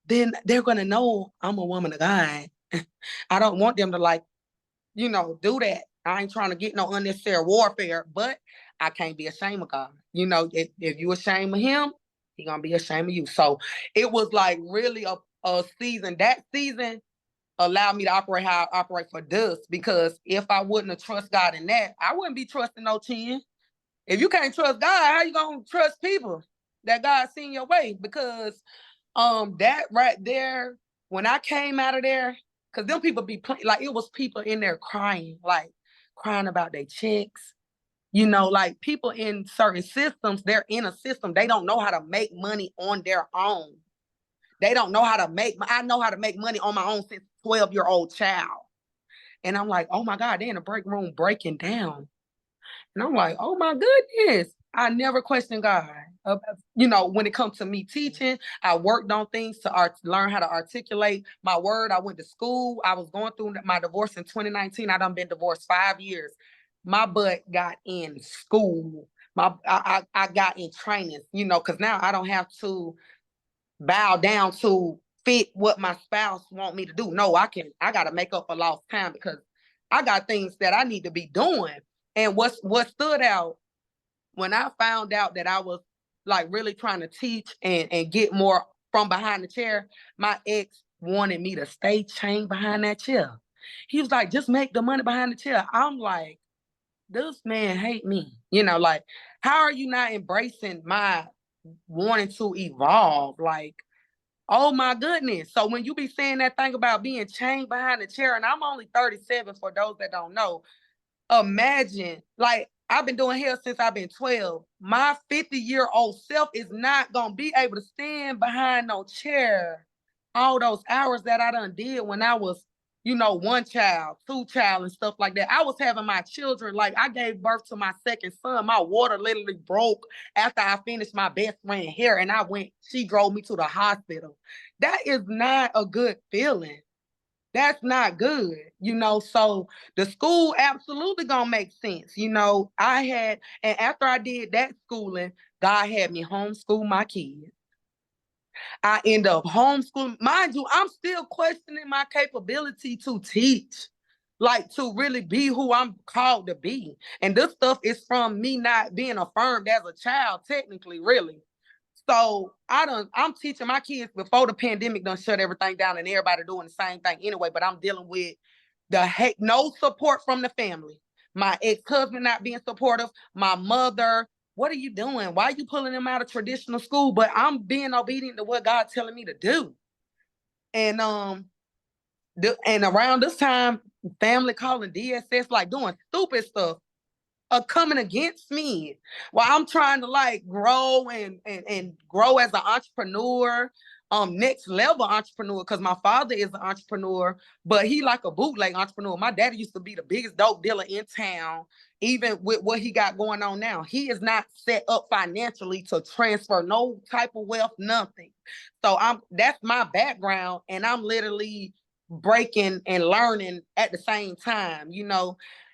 then they're gonna know I'm a woman of God. I don't want them to like, do that. I ain't trying to get no unnecessary warfare, but I can't be ashamed of God. If you ashamed of him, he gonna be ashamed of you. So it was like really a season. That season allowed me to operate how I operate for this, because if I wouldn't have trust God in that, I wouldn't be trusting no chin. If you can't trust God, how you gonna trust people that God seen your way? Because that right there, when I came out of there, because them people be like, it was people in there crying, like crying about their checks. Like people in certain systems, they're in a system, they don't know how to make money on their own. They don't know how to I know how to make money on my own since 12-year-old child. And I'm like, oh my God, they're in the break room breaking down. And I'm like, oh my goodness, I never questioned God. When it comes to me teaching, I worked on things to learn how to articulate my word. I went to school. I was going through my divorce in 2019. I done been divorced 5 years. My butt got in school. I got in training, because now I don't have to bow down to fit what my spouse want me to do. No, I got to make up for lost time, because I got things that I need to be doing. And what stood out when I found out that I was like really trying to teach and get more from behind the chair, my ex wanted me to stay chained behind that chair. He was like, just make the money behind the chair. I'm like, this man hate me. Like, how are you not embracing my wanting to evolve? Like, oh my goodness. So when you be saying that thing about being chained behind the chair, and I'm only 37 for those that don't know, imagine, like, I've been doing hair since I've been 12. My 50-year-old self is not going to be able to stand behind no chair all those hours that I done did when I was, one child, two child and stuff like that. I was having my children, like I gave birth to my second son. My water literally broke after I finished my best friend hair, and she drove me to the hospital. That is not a good feeling. That's not good, so the school absolutely gonna make sense. And after I did that schooling, God had me homeschool my kids. I end up homeschooling. Mind you, I'm still questioning my capability to teach, like to really be who I'm called to be. And this stuff is from me not being affirmed as a child, technically, really. So I'm teaching my kids before the pandemic done shut everything down and everybody doing the same thing anyway, but I'm dealing with no support from the family. My ex-husband not being supportive, my mother, what are you doing? Why are you pulling them out of traditional school? But I'm being obedient to what God's telling me to do. And and around this time, family calling DSS, like doing stupid stuff, coming against me while I'm trying to like grow and grow as an entrepreneur, next level entrepreneur, because my father is an entrepreneur, but he like a bootleg entrepreneur. My daddy used to be the biggest dope dealer in town. Even with what he got going on now, he is not set up financially to transfer no type of wealth, nothing. So that's my background, and I'm literally breaking and learning at the same time,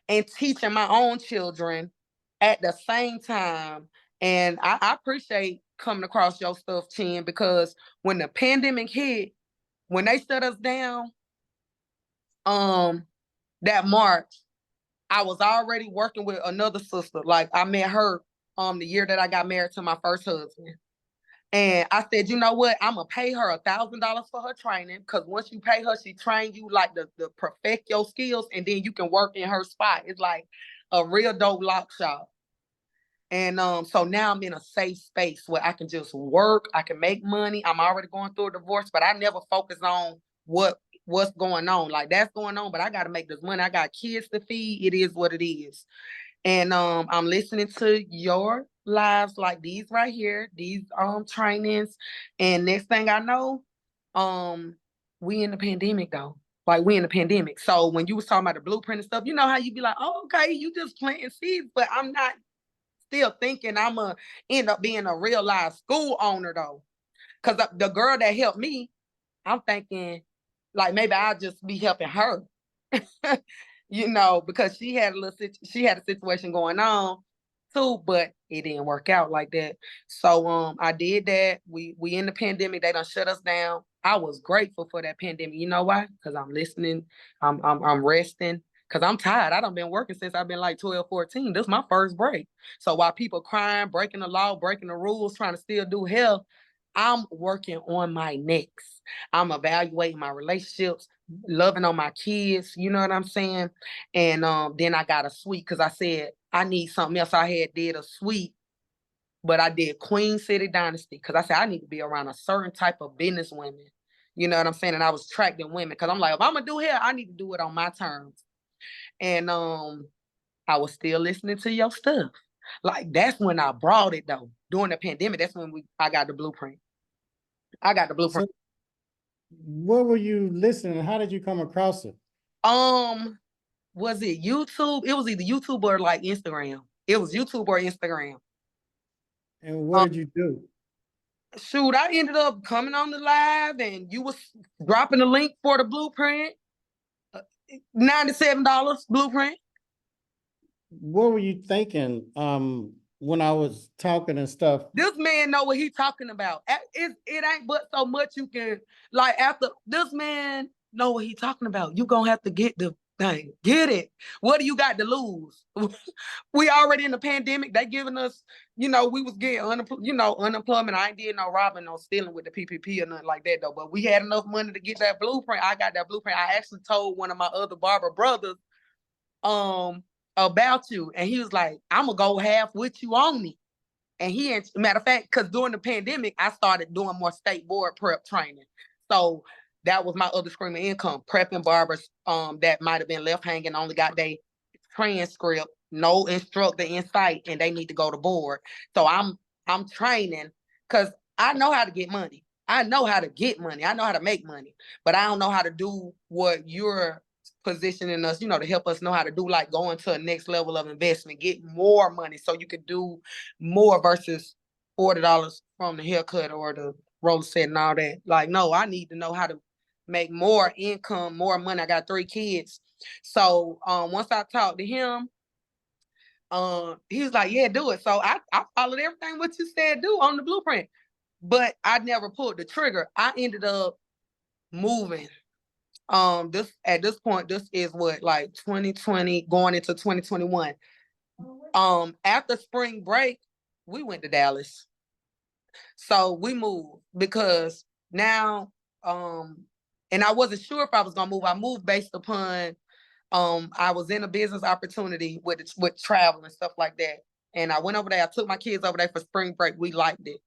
and teaching my own children at the same time. And I appreciate coming across your stuff, Chin, because when the pandemic hit, when they shut us down, that March, I was already working with another sister. Like I met her the year that I got married to my first husband. And I said, you know what? I'm gonna pay her $1,000 for her training, because once you pay her, she train you like the perfect your skills, and then you can work in her spot. It's like a real dope lock shop. And so now I'm in a safe space where I can just work, I can make money. I'm already going through a divorce, but I never focus on what's going on. Like that's going on, but I gotta make this money. I got kids to feed. It is what it is. And I'm listening to your lives like these right here, these trainings. And next thing I know, we in the pandemic though. Like we in the pandemic. So when you was talking about the blueprint and stuff, you know how you be like, oh, okay, you just planting seeds, but I'm not still thinking I'm gonna end up being a real live school owner though. Cause the girl that helped me, I'm thinking like maybe I'll just be helping her. Because she had a situation going on. too, but it didn't work out like that. So I did that. We in the pandemic, they done shut us down. I was grateful for that pandemic. You know why? Because I'm listening, I'm resting. Cause I'm tired. I done been working since I've been like 12, 14. This is my first break. So while people crying, breaking the law, breaking the rules, trying to still do health, I'm working on my next. I'm evaluating my relationships, loving on my kids. You know what I'm saying? And then I got a suite because I said I need something else. I had did a suite, but I did Queen City Dynasty because I said I need to be around a certain type of business women. You know what I'm saying? And I was attracting women because I'm like, if I'm gonna do hair, I need to do it on my terms. And I was still listening to your stuff. Like that's when I brought it though. During the pandemic, that's when I got the blueprint. I got the So blueprint. what were you listening? How did you come across it? Was it YouTube? It was either YouTube or like Instagram. It was YouTube or Instagram. And what did you do? Shoot, I ended up coming on the live and you was dropping the link for the blueprint. $97 blueprint. What were you thinking when I was talking and stuff? This man know what he talking about. It ain't but so much you can, like, after this man know what he talking about. You gonna have to get the thing. Get it. What do you got to lose? We already in the pandemic. They giving us, we was getting unemployment. I ain't did no robbing, no stealing with the PPP or nothing like that though. But we had enough money to get that blueprint. I got that blueprint. I actually told one of my other Barber brothers about you, and he was like, "I'm gonna go half with you on me." And matter of fact, because during the pandemic, I started doing more state board prep training. So that was my other stream of income, prepping barbers that might have been left hanging, only got their transcript, no instructor in sight, and they need to go to board. So I'm training because I know how to get money. I know how to get money. I know how to make money, but I don't know how to do what you're positioning us, to help us know how to do, like going to a next level of investment, get more money so you could do more versus $40 from the haircut or the roller set and all that. Like, no, I need to know how to make more income, more money. I got 3 kids. So once I talked to him, he was like, yeah, do it. So I followed everything what you said do on the blueprint, but I never pulled the trigger. I ended up moving. At this point, this is what, like 2020 going into 2021. After spring break, we went to Dallas. So we moved because now, and I wasn't sure if I was gonna move. I moved based upon I was in a business opportunity with travel and stuff like that. And I went over there, I took my kids over there for spring break. We liked it.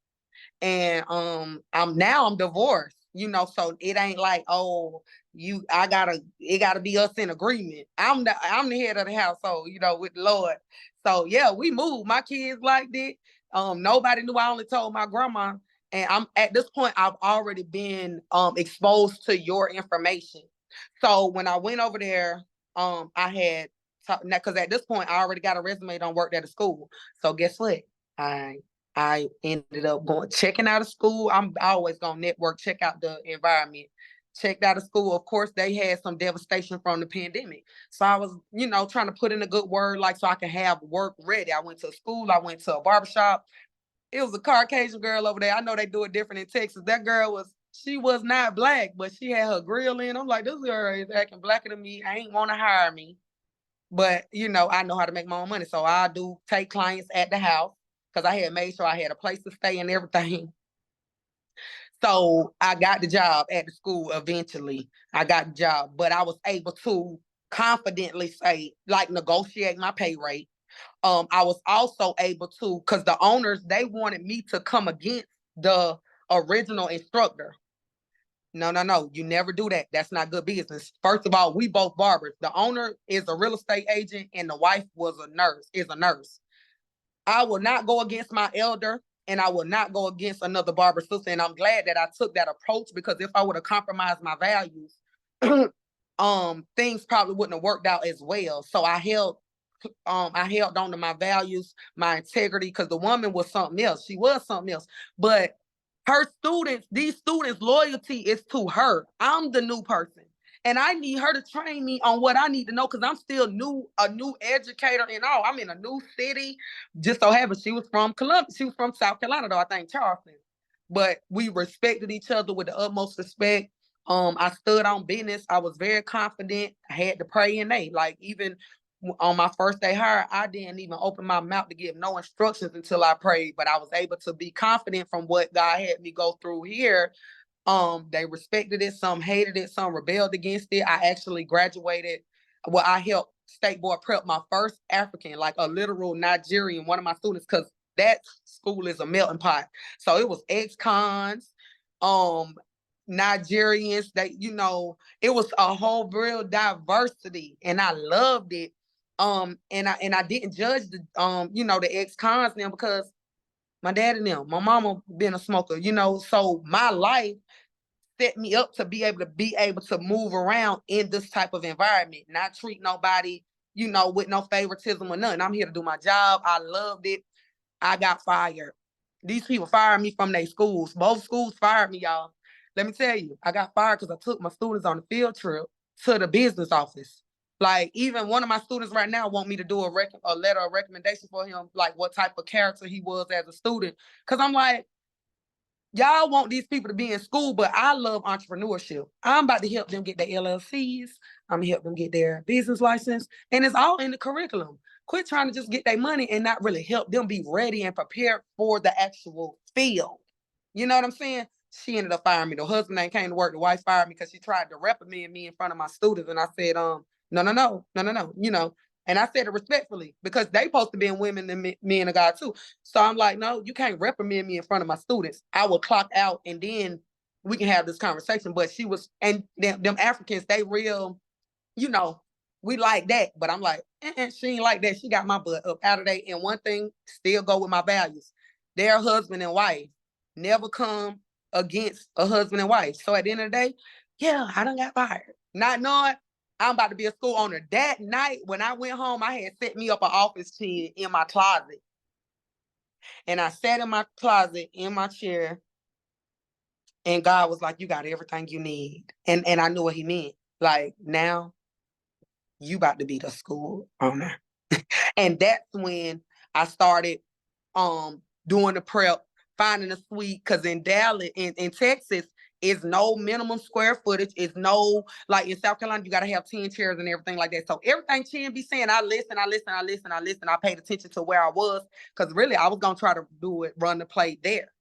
And I'm divorced, so it ain't like, oh, it gotta be us in agreement. I'm the head of the household, with the Lord. So yeah, we moved. My kids liked it. Nobody knew. I only told my grandma. And I'm at this point, I've already been exposed to your information. So when I went over there, I had because at this point I already got a resume, don't work at a school. So guess what? I ended up checking out of school. I'm always gonna network, check out the environment. Checked out of school. Of course, they had some devastation from the pandemic. So I was, trying to put in a good word, like, so I can have work ready. I went to school. I went to a barbershop. It was a Caucasian girl over there. I know they do it different in Texas. That girl she was not black, but she had her grill in. I'm like, this girl is acting blacker than me. I ain't want to hire me. But, I know how to make my own money. So I do take clients at the house because I had made sure I had a place to stay and everything. So I got the job at the school eventually. I got the job, but I was able to confidently say, like, negotiate my pay rate. I was also able to, because the owners, they wanted me to come against the original instructor. No, you never do that. That's not good business. First of all, we both barbers. The owner is a real estate agent and the wife is a nurse. I will not go against my elder and I will not go against another barber sister. And I'm glad that I took that approach, because if I would have compromised my values, things probably wouldn't have worked out as well. So I held on to my values, my integrity, because the woman was something else. She was something else. But these students' loyalty is to her. I'm the new person. And I need her to train me on what I need to know because I'm still a new educator and all. I'm in a new city. Just so happens she was from Columbia. She was from South Carolina, though, I think, Charleston. But we respected each other with the utmost respect. I stood on business. I was very confident. I had to pray and they like even on my first day hire, I didn't even open my mouth to give no instructions until I prayed. But I was able to be confident from what God had me go through here. They respected it, some hated it, some rebelled against it. I actually graduated. Well, I helped state board prep my first African, like a literal Nigerian, one of my students, because that school is a melting pot. So it was ex-cons, Nigerians, it was a whole real diversity and I loved it. And I didn't judge the the ex-cons now because my dad and them, my mama been a smoker, so my life set me up to be able to move around in this type of environment, not treat nobody, with no favoritism or nothing. I'm here to do my job. I loved it. I got fired. These people fired me from their schools. Both schools fired me, y'all. Let me tell you, I got fired because I took my students on a field trip to the business office. Like, even one of my students right now want me to do a letter of recommendation for him, like what type of character he was as a student. Because I'm like, y'all want these people to be in school, but I love entrepreneurship. I'm about to help them get their LLCs. I'm gonna help them get their business license. And it's all in the curriculum. Quit trying to just get their money and not really help them be ready and prepared for the actual field. You know what I'm saying? She ended up firing me. The husband ain't came to work. The wife fired me because she tried to reprimand me in front of my students. And I said, no, no. And I said it respectfully because they supposed to be women and men of God too. So I'm like, no, you can't reprimand me in front of my students. I will clock out and then we can have this conversation. But she was, and them Africans, they real, we like that. But I'm like, she ain't like that. She got my butt up out of there. And one thing still go with my values. Their husband and wife never come against a husband and wife. So at the end of the day, yeah, I done got fired. Not knowing I'm about to be a school owner. That night when I went home, I had set me up an office chair in my closet. And I sat in my closet in my chair. And God was like, you got everything you need. And I knew what he meant. Like, now you about to be the school owner. And that's when I started doing the prep, finding a suite. Because in Dallas, in Texas, is no minimum square footage. Is no, like in South Carolina, you got to have 10 chairs and everything like that. So everything Chin be saying, I listen. I paid attention to where I was because really I was going to try to run the play there.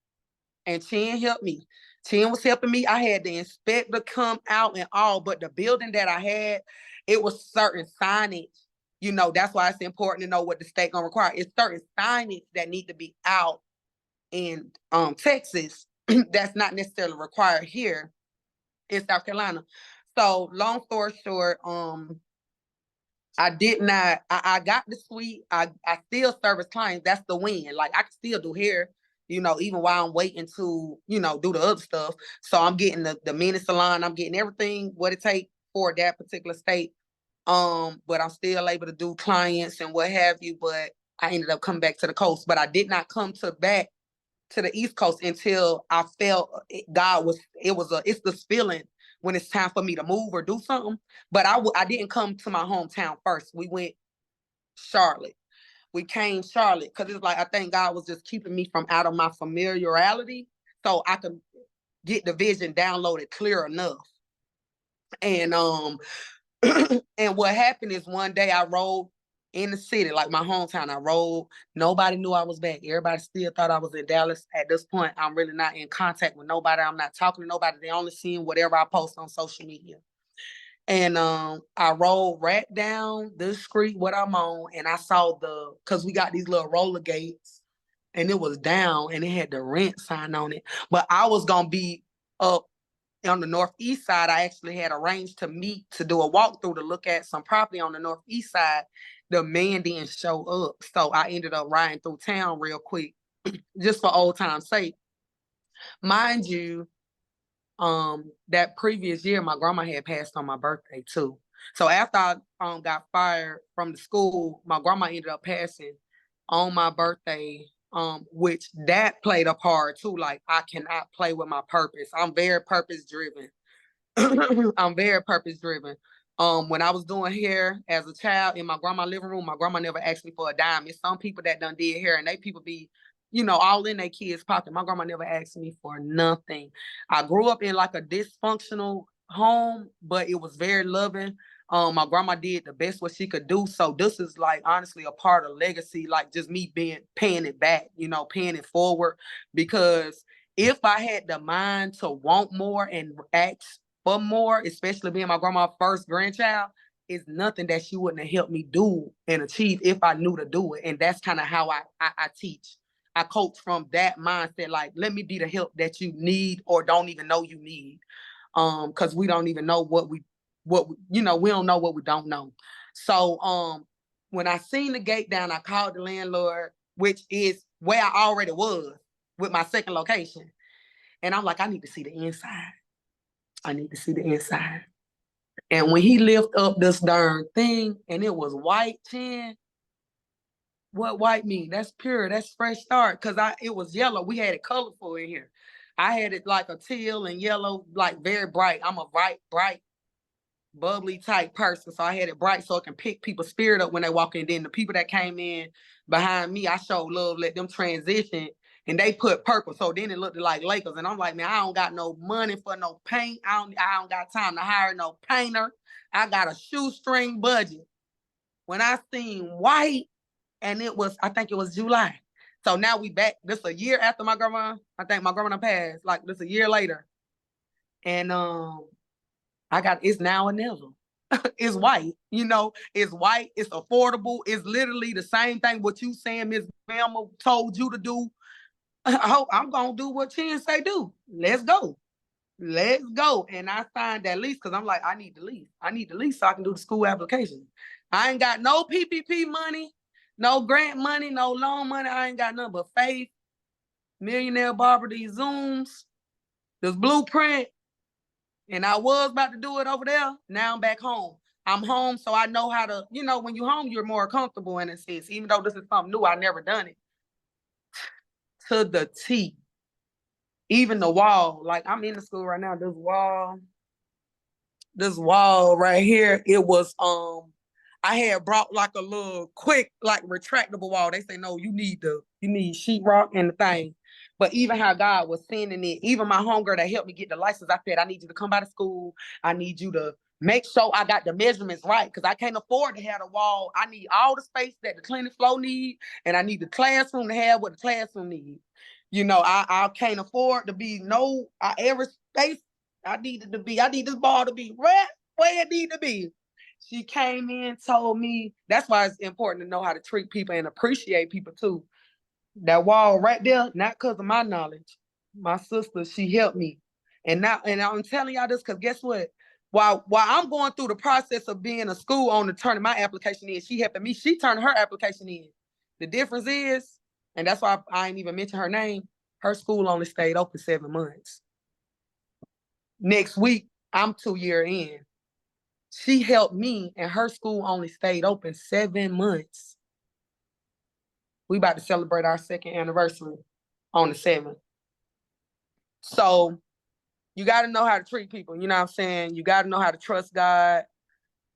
And Chin helped me. Chin was helping me. I had the inspector come out and all, but the building that I had, it was certain signage. That's why it's important to know what the state gonna require. It's certain signage that need to be out in Texas that's not necessarily required here in South Carolina. So long story short, I did not, I got the suite. I still service clients. That's the win. Like I can still do hair, even while I'm waiting to, do the other stuff. So I'm getting the mini salon. I'm getting everything, what it takes for that particular state. But I'm still able to do clients and what have you. But I ended up coming back to the coast. But I did not come back to the East Coast until I felt it's this feeling when it's time for me to move or do something. But I didn't come to my hometown first. We went Charlotte. We came Charlotte because it's like I think God was just keeping me from out of my familiarity so I could get the vision downloaded clear enough. And and what happened is one day I rode in the city, like my hometown. I rode. Nobody knew I was back. Everybody still thought I was in Dallas. At this point, I'm really not in contact with nobody. I'm not talking to nobody. They only seeing whatever I post on social media. And I rode right down the street what I'm on, and I saw because we got these little roller gates, and it was down, and it had the rent sign on it. But I was gonna be up on the northeast side. I actually had arranged to meet to do a walkthrough to look at some property on the northeast side. The man didn't show up, so I ended up riding through town real quick, just for old time's sake. Mind you, that previous year, my grandma had passed on my birthday too. So after I got fired from the school, my grandma ended up passing on my birthday, which that played a part too. Like I cannot play with my purpose. I'm very purpose driven. I'm very purpose driven. When I was doing hair as a child in my grandma's living room, my grandma never asked me for a dime. It's some people that done did hair and they people be, all in their kids' pocket. My grandma never asked me for nothing. I grew up in like a dysfunctional home, but it was very loving. My grandma did the best what she could do. So this is like honestly a part of legacy, like just me paying it back, paying it forward. Because if I had the mind to want more and ask for more, especially being my grandma's first grandchild, is nothing that she wouldn't have helped me do and achieve if I knew to do it. And that's kind of how I teach. I coach from that mindset, like, let me be the help that you need or don't even know you need. Because we don't even know we don't know what we don't know. So when I seen the gate down, I called the landlord, which is where I already was with my second location. And I'm like, I need to see the inside. I need to see the inside. And when he lifted up this darn thing and it was white tin, what white mean? That's pure. That's fresh start. Cause it was yellow. We had it colorful in here. I had it like a teal and yellow, like very bright. I'm a bright, bubbly type person. So I had it bright so it can pick people's spirit up when they walk in. Then the people that came in behind me, I showed love, let them transition. And they put purple. So then it looked like Lakers. And I'm like, man, I don't got no money for no paint. I don't got time to hire no painter. I got a shoestring budget. When I seen white, and I think it was July. So now we back. This a year after my grandma. I think my grandma passed. Like this a year later. And it's now or never. It's white, it's white, it's affordable. It's literally the same thing what you saying Miss Mama told you to do. I'm gonna do what Chin say do. Let's go. And I signed that lease because I'm like, I need the lease so I can do the school application. I ain't got no PPP money, no grant money, no loan money. I ain't got nothing but faith, Millionaire, Barber, these Zooms, this blueprint. And I was about to do it over there. Now I'm back home. I'm home, so I know how to, when you're home, you're more comfortable in a sense. Even though this is something new, I never done it. To the T. Even the wall, like I'm in the school right now, this wall right here, it was, I had brought like a little quick, like retractable wall. They say, no, you need sheetrock and the thing. But even how God was sending it, even my homegirl that helped me get the license, I said, I need you to come by the school. I need you to make sure I got the measurements right because I can't afford to have a wall. I need all the space that the clinic floor need, and I need the classroom to have what the classroom needs. I can't afford to be every space I need this ball to be right where it need to be. She came in, told me, that's why it's important to know how to treat people and appreciate people too. That wall right there, not because of my knowledge. My sister, she helped me. And I'm telling y'all this because guess what? While I'm going through the process of being a school owner, turning my application in, she helping me. She turned her application in. The difference is, and that's why I ain't even mention her name, her school only stayed open 7 months. Next week, I'm 2 years in. She helped me, and her school only stayed open 7 months. We about to celebrate our 2nd anniversary on the 7th. So you got to know how to treat people. You know what I'm saying? You got to know how to trust God.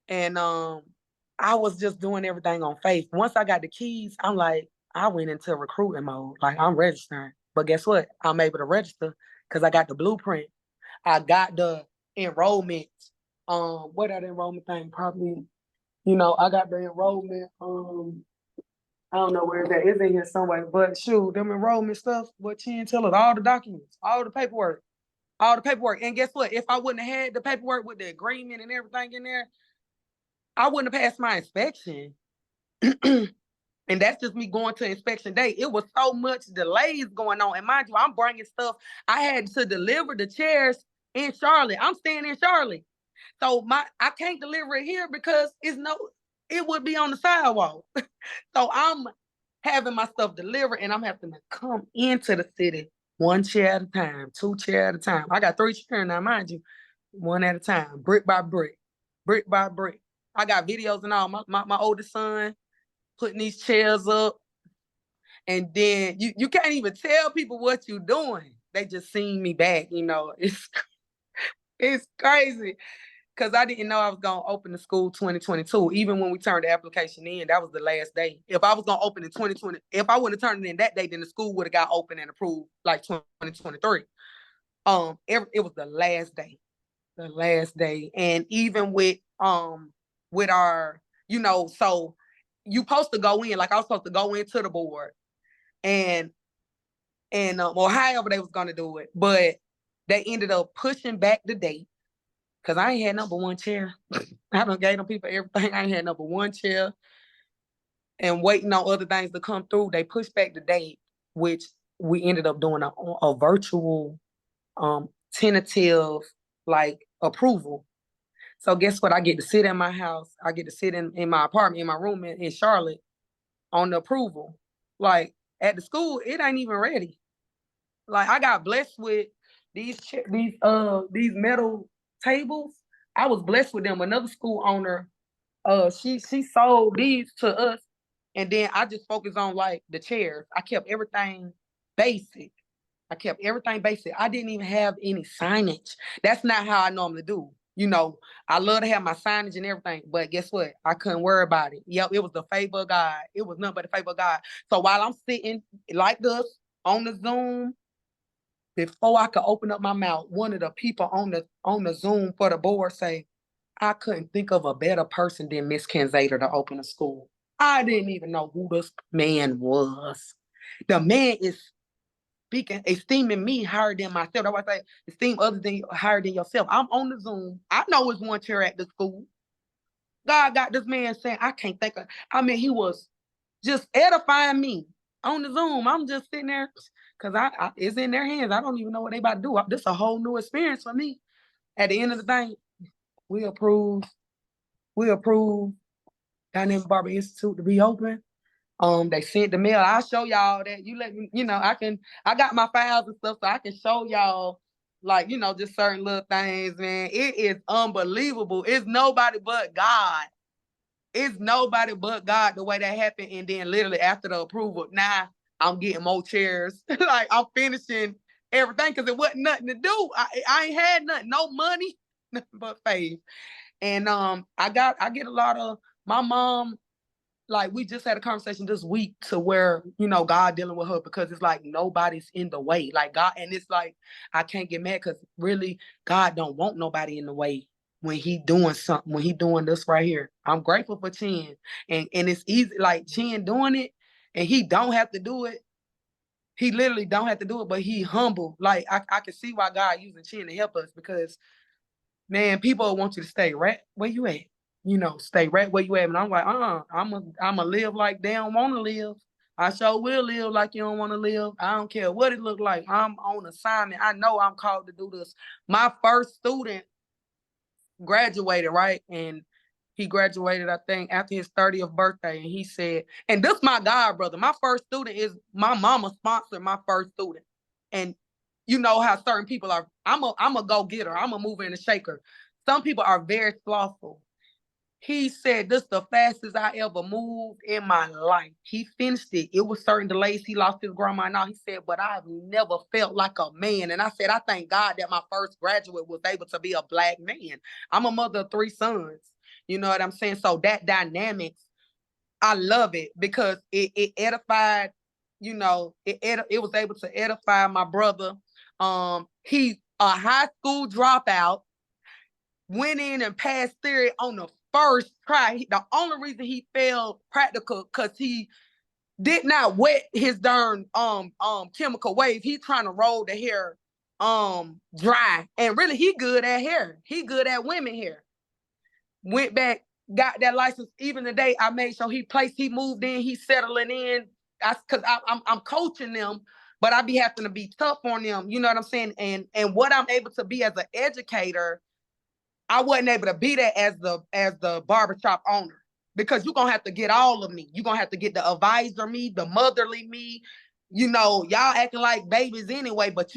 And I was just doing everything on faith. Once I got the keys, I'm like, I went into recruiting mode. Like, I'm registering. But guess what? I'm able to register because I got the blueprint. I got the enrollment. What that enrollment thing? Probably, I got the enrollment. I don't know where that is in here somewhere, but shoot, them enrollment stuff, what Chin tell us, all the documents, all the paperwork. And guess what? If I wouldn't have had the paperwork with the agreement and everything in there, I wouldn't have passed my inspection. And that's just me going to inspection day. It was so much delays going on. And mind you, I'm bringing stuff. I had to deliver the chairs in Charlotte. I'm staying in Charlotte. So I can't deliver it here because it would be on the sidewalk. So I'm having my stuff delivered and I'm having to come into the city 1 chair at a time, 2 chairs at a time. I got 3 chairs now, mind you, 1 at a time, brick by brick, brick by brick. I got videos and all. My oldest son putting these chairs up. And then you can't even tell people what you're doing. They just seen me back, It's crazy. Because I didn't know I was going to open the school 2022. Even when we turned the application in, that was the last day. If I was going to open in 2020, if I would have turned it in that day, then the school would have got open and approved like 2023. It was the last day. The last day. And even with our, so you supposed to go in, like I was supposed to go into the board and or however they was gonna do it. But they ended up pushing back the date. Cause I ain't had number one chair. I done gave them people everything. I ain't had number one chair and waiting on other things to come through. They pushed back the date, which we ended up doing a virtual tentative like approval. So guess what? I get to sit in my house. I get to sit in my apartment, in my room in Charlotte on the approval. Like at the school, it ain't even ready. Like I got blessed with these metal tables. I was blessed with them. Another school owner, she sold these to us, and then I just focused on like the chairs. I kept everything basic. I didn't even have any signage. That's not how I normally do. I love to have my signage and everything, but guess what? I couldn't worry about it. Yep, it was the favor of God. It was nothing but the favor of God. So while I'm sitting like this on the Zoom, before I could open up my mouth, one of the people on the Zoom for the board say, I couldn't think of a better person than Miss Kenzader to open a school. I didn't even know who this man was. The man is speaking, esteeming me higher than myself. That's why I say esteem others higher than yourself. I'm on the Zoom. I know it's one chair at the school. God got this man saying, I can't think of, he was just edifying me on the Zoom. I'm just sitting there because it's in their hands. I don't even know what they about to do. This is a whole new experience for me. At the end of the day, we approve Dynamic Barber Institute to be open. They sent the mail. I'll show y'all that. You let me, I got my files and stuff, so I can show y'all, like, just certain little things, man. It is unbelievable. It's nobody but God. It's nobody but God the way that happened. And then literally after the approval, now I'm getting more chairs. Like I'm finishing everything because it wasn't nothing to do. I ain't had nothing, no money, nothing but faith. And I get a lot of my mom. Like we just had a conversation this week to where, God dealing with her because it's like nobody's in the way. Like God, and it's like I can't get mad because really God don't want nobody in the way when he doing something, when he doing this right here. I'm grateful for Chin. And it's easy, like Chin doing it, and he don't have to do it. He literally don't have to do it, but he humble. Like I can see why God using Chin to help us because man, people want you to stay right where you at. Stay right where you at. And I'm like, I'm a live like they don't want to live. I sure will live like you don't want to live. I don't care what it look like. I'm on assignment. I know I'm called to do this. My first student graduated, right? And he graduated, I think, after his 30th birthday. And he said, and this my God, brother. My first student is my mama sponsored my first student. And you know how certain people are. I'm a go-getter. I'm a mover and a shaker. Some people are very slothful. He said, this is the fastest I ever moved in my life. He finished it. It was certain delays. He lost his grandma and all. He said, but I've never felt like a man. And I said, I thank God that my first graduate was able to be a Black man. I'm a mother of 3 sons. You know what I'm saying? So that dynamics, I love it because it edified, it was able to edify my brother. He a high school dropout, went in and passed theory on the first try. The only reason he failed practical because he did not wet his darn chemical wave. He trying to roll the hair dry. And really he good at hair. He good at women hair. Went back, got that license. Even the day I made sure he moved in, he's settling in. Because I'm coaching them, but I be having to be tough on them. You know what I'm saying? And what I'm able to be as an educator, I wasn't able to be that as the barbershop owner because you're gonna have to get all of me. You're gonna have to get the advisor me, the motherly me. Y'all acting like babies anyway, but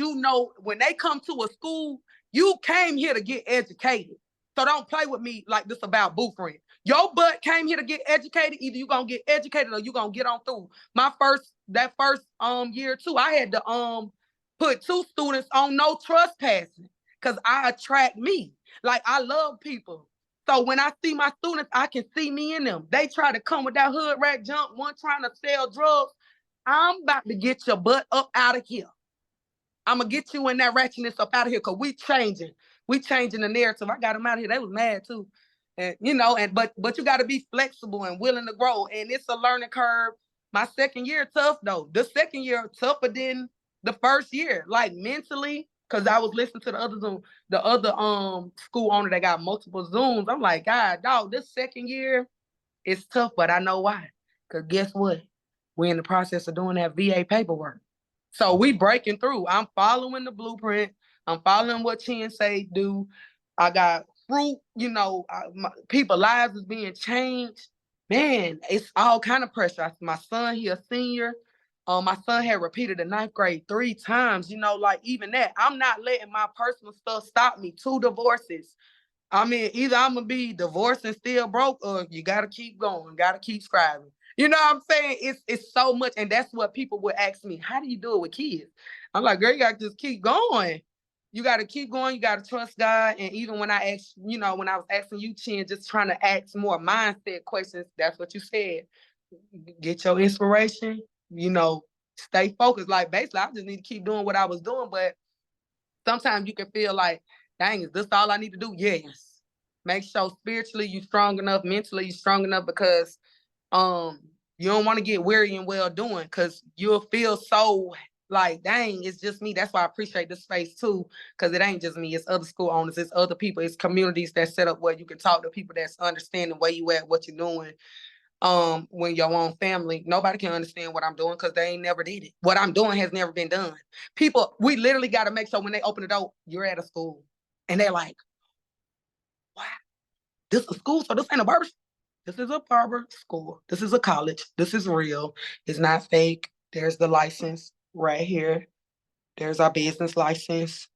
when they come to a school, you came here to get educated. So don't play with me like this about boo friend. Your butt came here to get educated. Either you gonna get educated or you gonna get on through. That first year too, I had to put 2 students on no trespassing. because I attract me. Like, I love people. So when I see my students, I can see me in them. They try to come with that hood rat jump, one trying to sell drugs. I'm about to get your butt up out of here. I'm going to get you in that ratchetness up out of here because we changing. We changing the narrative. I got them out of here. They was mad too. And, you know, but you got to be flexible and willing to grow. And it's a learning curve. My second year tough though. The second year tougher than the first year, like mentally, because I was listening to the other Zoom, the other school owner that got multiple Zooms. I'm like, God, dog, this second year is tough, but I know why. Because guess what? We're in the process of doing that VA paperwork. So we breaking through. I'm following the blueprint. I'm following what Chin say do. I got fruit, you know, people lives is being changed. Man, it's all kind of pressure. My son, he a senior. My son had repeated the ninth grade 3 times, you know, like even that. I'm not letting my personal stuff stop me. 2 divorces. I mean, either I'm gonna be divorced and still broke, or you gotta keep going, gotta keep scribing. You know what I'm saying? It's so much, and that's what people would ask me. How do you do it with kids? I'm like, girl, you gotta just keep going. You gotta keep going. You gotta trust God. And even when I asked, you know, when I was asking you, Chin, just trying to ask more mindset questions, that's what you said. Get your inspiration. You know, stay focused. Like basically, I just need to keep doing what I was doing, but sometimes you can feel like, dang, is this all I need to do? Yes. Make sure spiritually you're strong enough, mentally you're strong enough, because you don't want to get weary and well doing, because you'll feel so like, dang, it's just me. That's why I appreciate this space too, because it ain't just me. It's other school owners, it's other people, it's communities that set up where you can talk to people that's understanding where you at, what you're doing. When your own family, nobody can understand what I'm doing because they ain't never did it. What I'm doing has never been done. People, we literally got to make sure when they open the door, you're at a school. And they're like, wow, this is a school, so this ain't a barber. This is a barber school. This is a college. This is real. It's not fake. There's the license right here. There's our business license.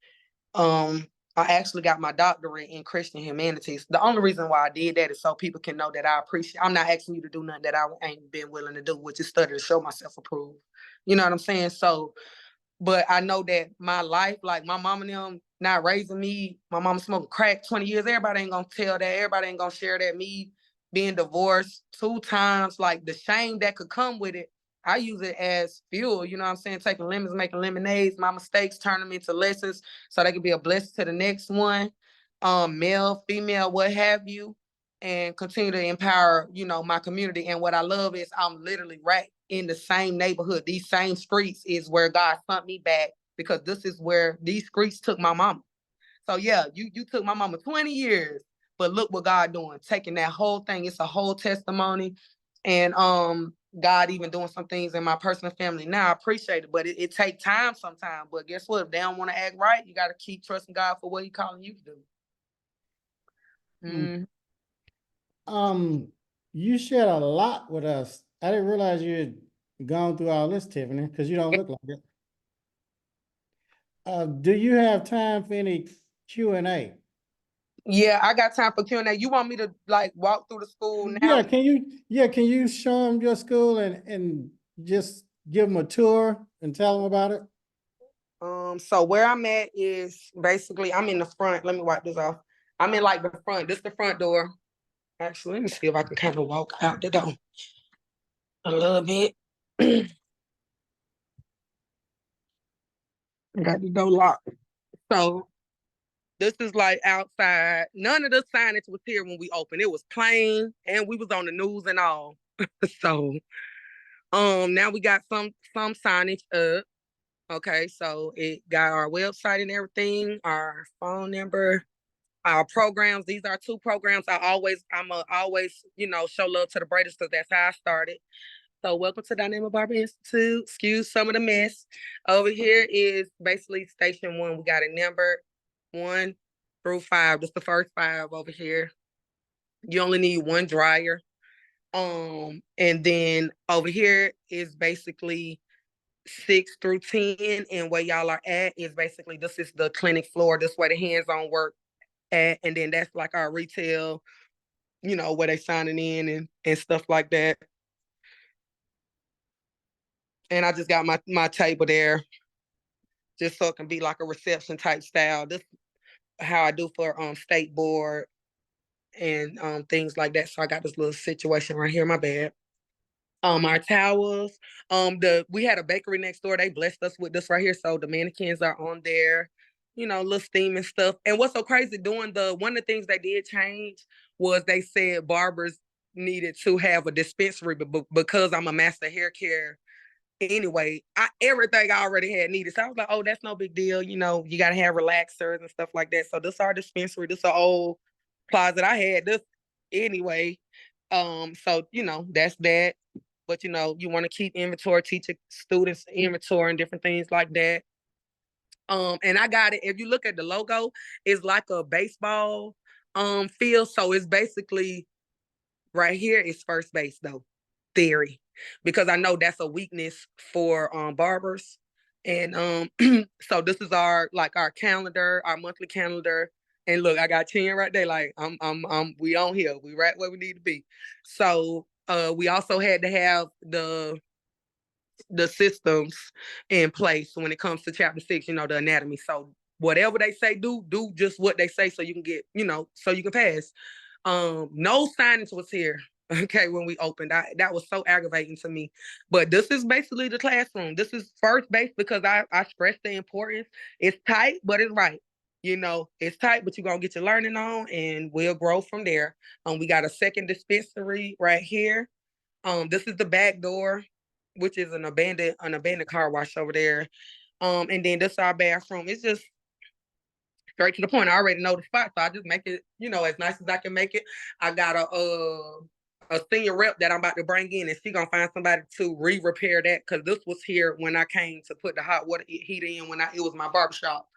I actually got my doctorate in Christian humanities. The only reason why I did that is so people can know that I appreciate. I'm not asking you to do nothing that I ain't been willing to do, which is study to show myself approved. You know what I'm saying? So, but I know that my life, like my mom and them not raising me, my mama smoking crack 20 years, everybody ain't gonna tell that. Everybody ain't gonna share that. Me being divorced 2 times, like the shame that could come with it, I use it as fuel, you know what I'm saying? Taking lemons, making lemonades, my mistakes, turn them into lessons so they can be a blessing to the next one, male, female, what have you, and continue to empower, you know, my community. And what I love is I'm literally right in the same neighborhood. These same streets is where God sent me back, because this is where these streets took my mama. So yeah, you took my mama 20 years, but look what God doing, taking that whole thing. It's a whole testimony. And God even doing some things in my personal family now. I appreciate it, but it take time sometimes. But guess what? If they don't want to act right, you got to keep trusting God for what He calling you to do. Mm. You shared a lot with us. I didn't realize you had gone through all this, Tiffany, because you don't look like it. Do you have time for any Q&A? Yeah, I got time for Q&A. You want me to like walk through the school now? Can you show them your school and just give them a tour and tell them about it? So where I'm at is basically I'm in the front. Let me wipe this off. I'm in like the front. This is the front door. Actually, let me see if I can kind of walk out the door a little bit. Got the door locked. So this is like outside. None of the signage was here when we opened. It was plain, and we was on the news and all. So now we got some signage up. Okay, so it got our website and everything, our phone number, our programs. These are 2 programs. I'm always, you know, show love to the braiders because that's how I started. So welcome to Dynamic Barber Institute. Excuse some of the mess. Over here is basically station 1. We got a number 1 through 5. This is the first 5 over here. You only need 1 dryer. And then over here is basically 6 through 10. And where y'all are at is basically, this is the clinic floor. This where the hands-on work at. And then that's like our retail, you know, where they signing in and stuff like that. And I just got my table there just so it can be like a reception type style. how I do for state board and things like that. So I got this little situation right here. My bad. Our towels. We had a bakery next door. They blessed us with this right here. So the mannequins are on there, you know, little steam and stuff. And what's so crazy, one of the things they did change was they said barbers needed to have a dispensary, but because I'm a master hair care anyway, everything I already had needed. So I was like, oh, that's no big deal. You know, you got to have relaxers and stuff like that. So this our dispensary. This an old closet I had this anyway. So, you know, that's that. But, you know, you want to keep inventory, teaching students inventory and different things like that. And I got it. If you look at the logo, it's like a baseball field. So it's basically right here is first base though, theory, because I know that's a weakness for barbers. And so this is our calendar, our monthly calendar. And look, I got 10 right there. Like we on here. We right where we need to be. So we also had to have the systems in place when it comes to chapter 6, you know, the anatomy. So whatever they say, do just what they say so you can get, you know, so you can pass. No signage was here. Okay, when we opened, that was so aggravating to me. But this is basically the classroom. This is first base because I stress the importance. It's tight, but it's right. You know, it's tight, but you're gonna get your learning on and we'll grow from there. We got a second dispensary right here. This is the back door, which is an abandoned car wash over there. And then this is our bathroom. It's just straight to the point. I already know the spot, so I just make it, you know, as nice as I can make it. I got a senior rep that I'm about to bring in, and she gonna find somebody to repair that because this was here when I came to put the hot water heat in when it was my barbershop.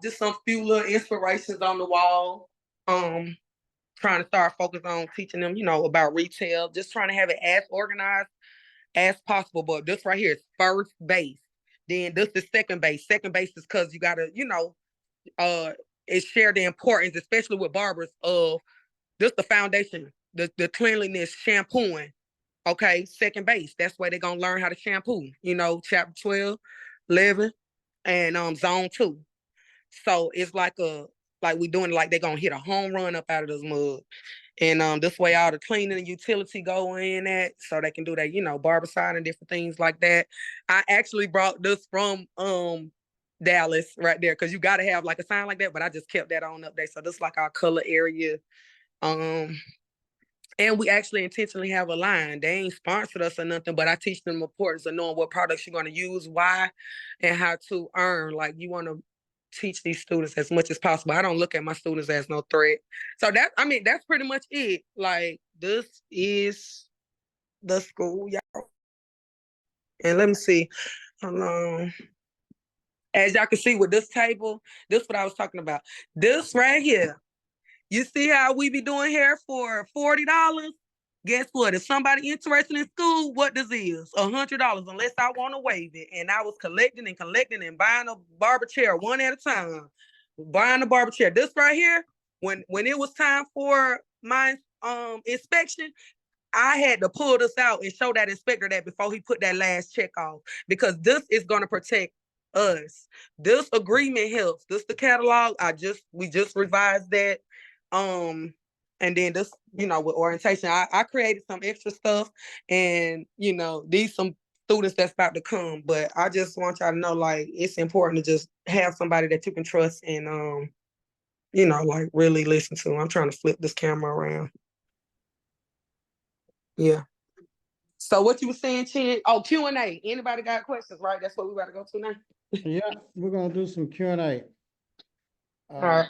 Just some few little inspirations on the wall. Trying to start focus on teaching them, you know, about retail. Just trying to have it as organized as possible. But this right here is first base. Then this is second base. Second base is because you gotta, you know, it share the importance, especially with barbers, of this the foundation, the cleanliness, shampooing. Okay, second base. That's where they're gonna learn how to shampoo. You know, chapter 12, 11, and zone 2. So it's like we doing like they're gonna hit a home run up out of this mug. And this way all the cleaning and utility go in at so they can do that, you know, barbicide and different things like that. I actually brought this from Dallas right there because you got to have like a sign like that, but I just kept that on up there. So this is like our color area. And we actually intentionally have a line. They ain't sponsored us or nothing, but I teach them the importance of knowing what products you're going to use, why, and how to earn. Like you want to teach these students as much as possible. I don't look at my students as no threat. So that's pretty much it. Like this is the school, y'all. And let me see. As y'all can see with this table, this is what I was talking about. This right here. You see how we be doing hair for $40? Guess what? If somebody interested in school, what this is? $100, unless I want to waive it. And I was collecting and buying a barber chair one at a time. Buying a barber chair. This right here, when it was time for my inspection, I had to pull this out and show that inspector that before he put that last check off, because this is going to protect us. This agreement helps. This the catalog. We just revised that. And then this, you know, with orientation, I created some extra stuff, and you know, these some students that's about to come. But I just want y'all to know, like, it's important to just have somebody that you can trust and you know, like really listen to. I'm trying to flip this camera around. Yeah. So what you were saying, Chin? Oh, Q&A. Anybody got questions, right? That's what we got to go to now. Yeah, we're gonna do some Q&A. All right.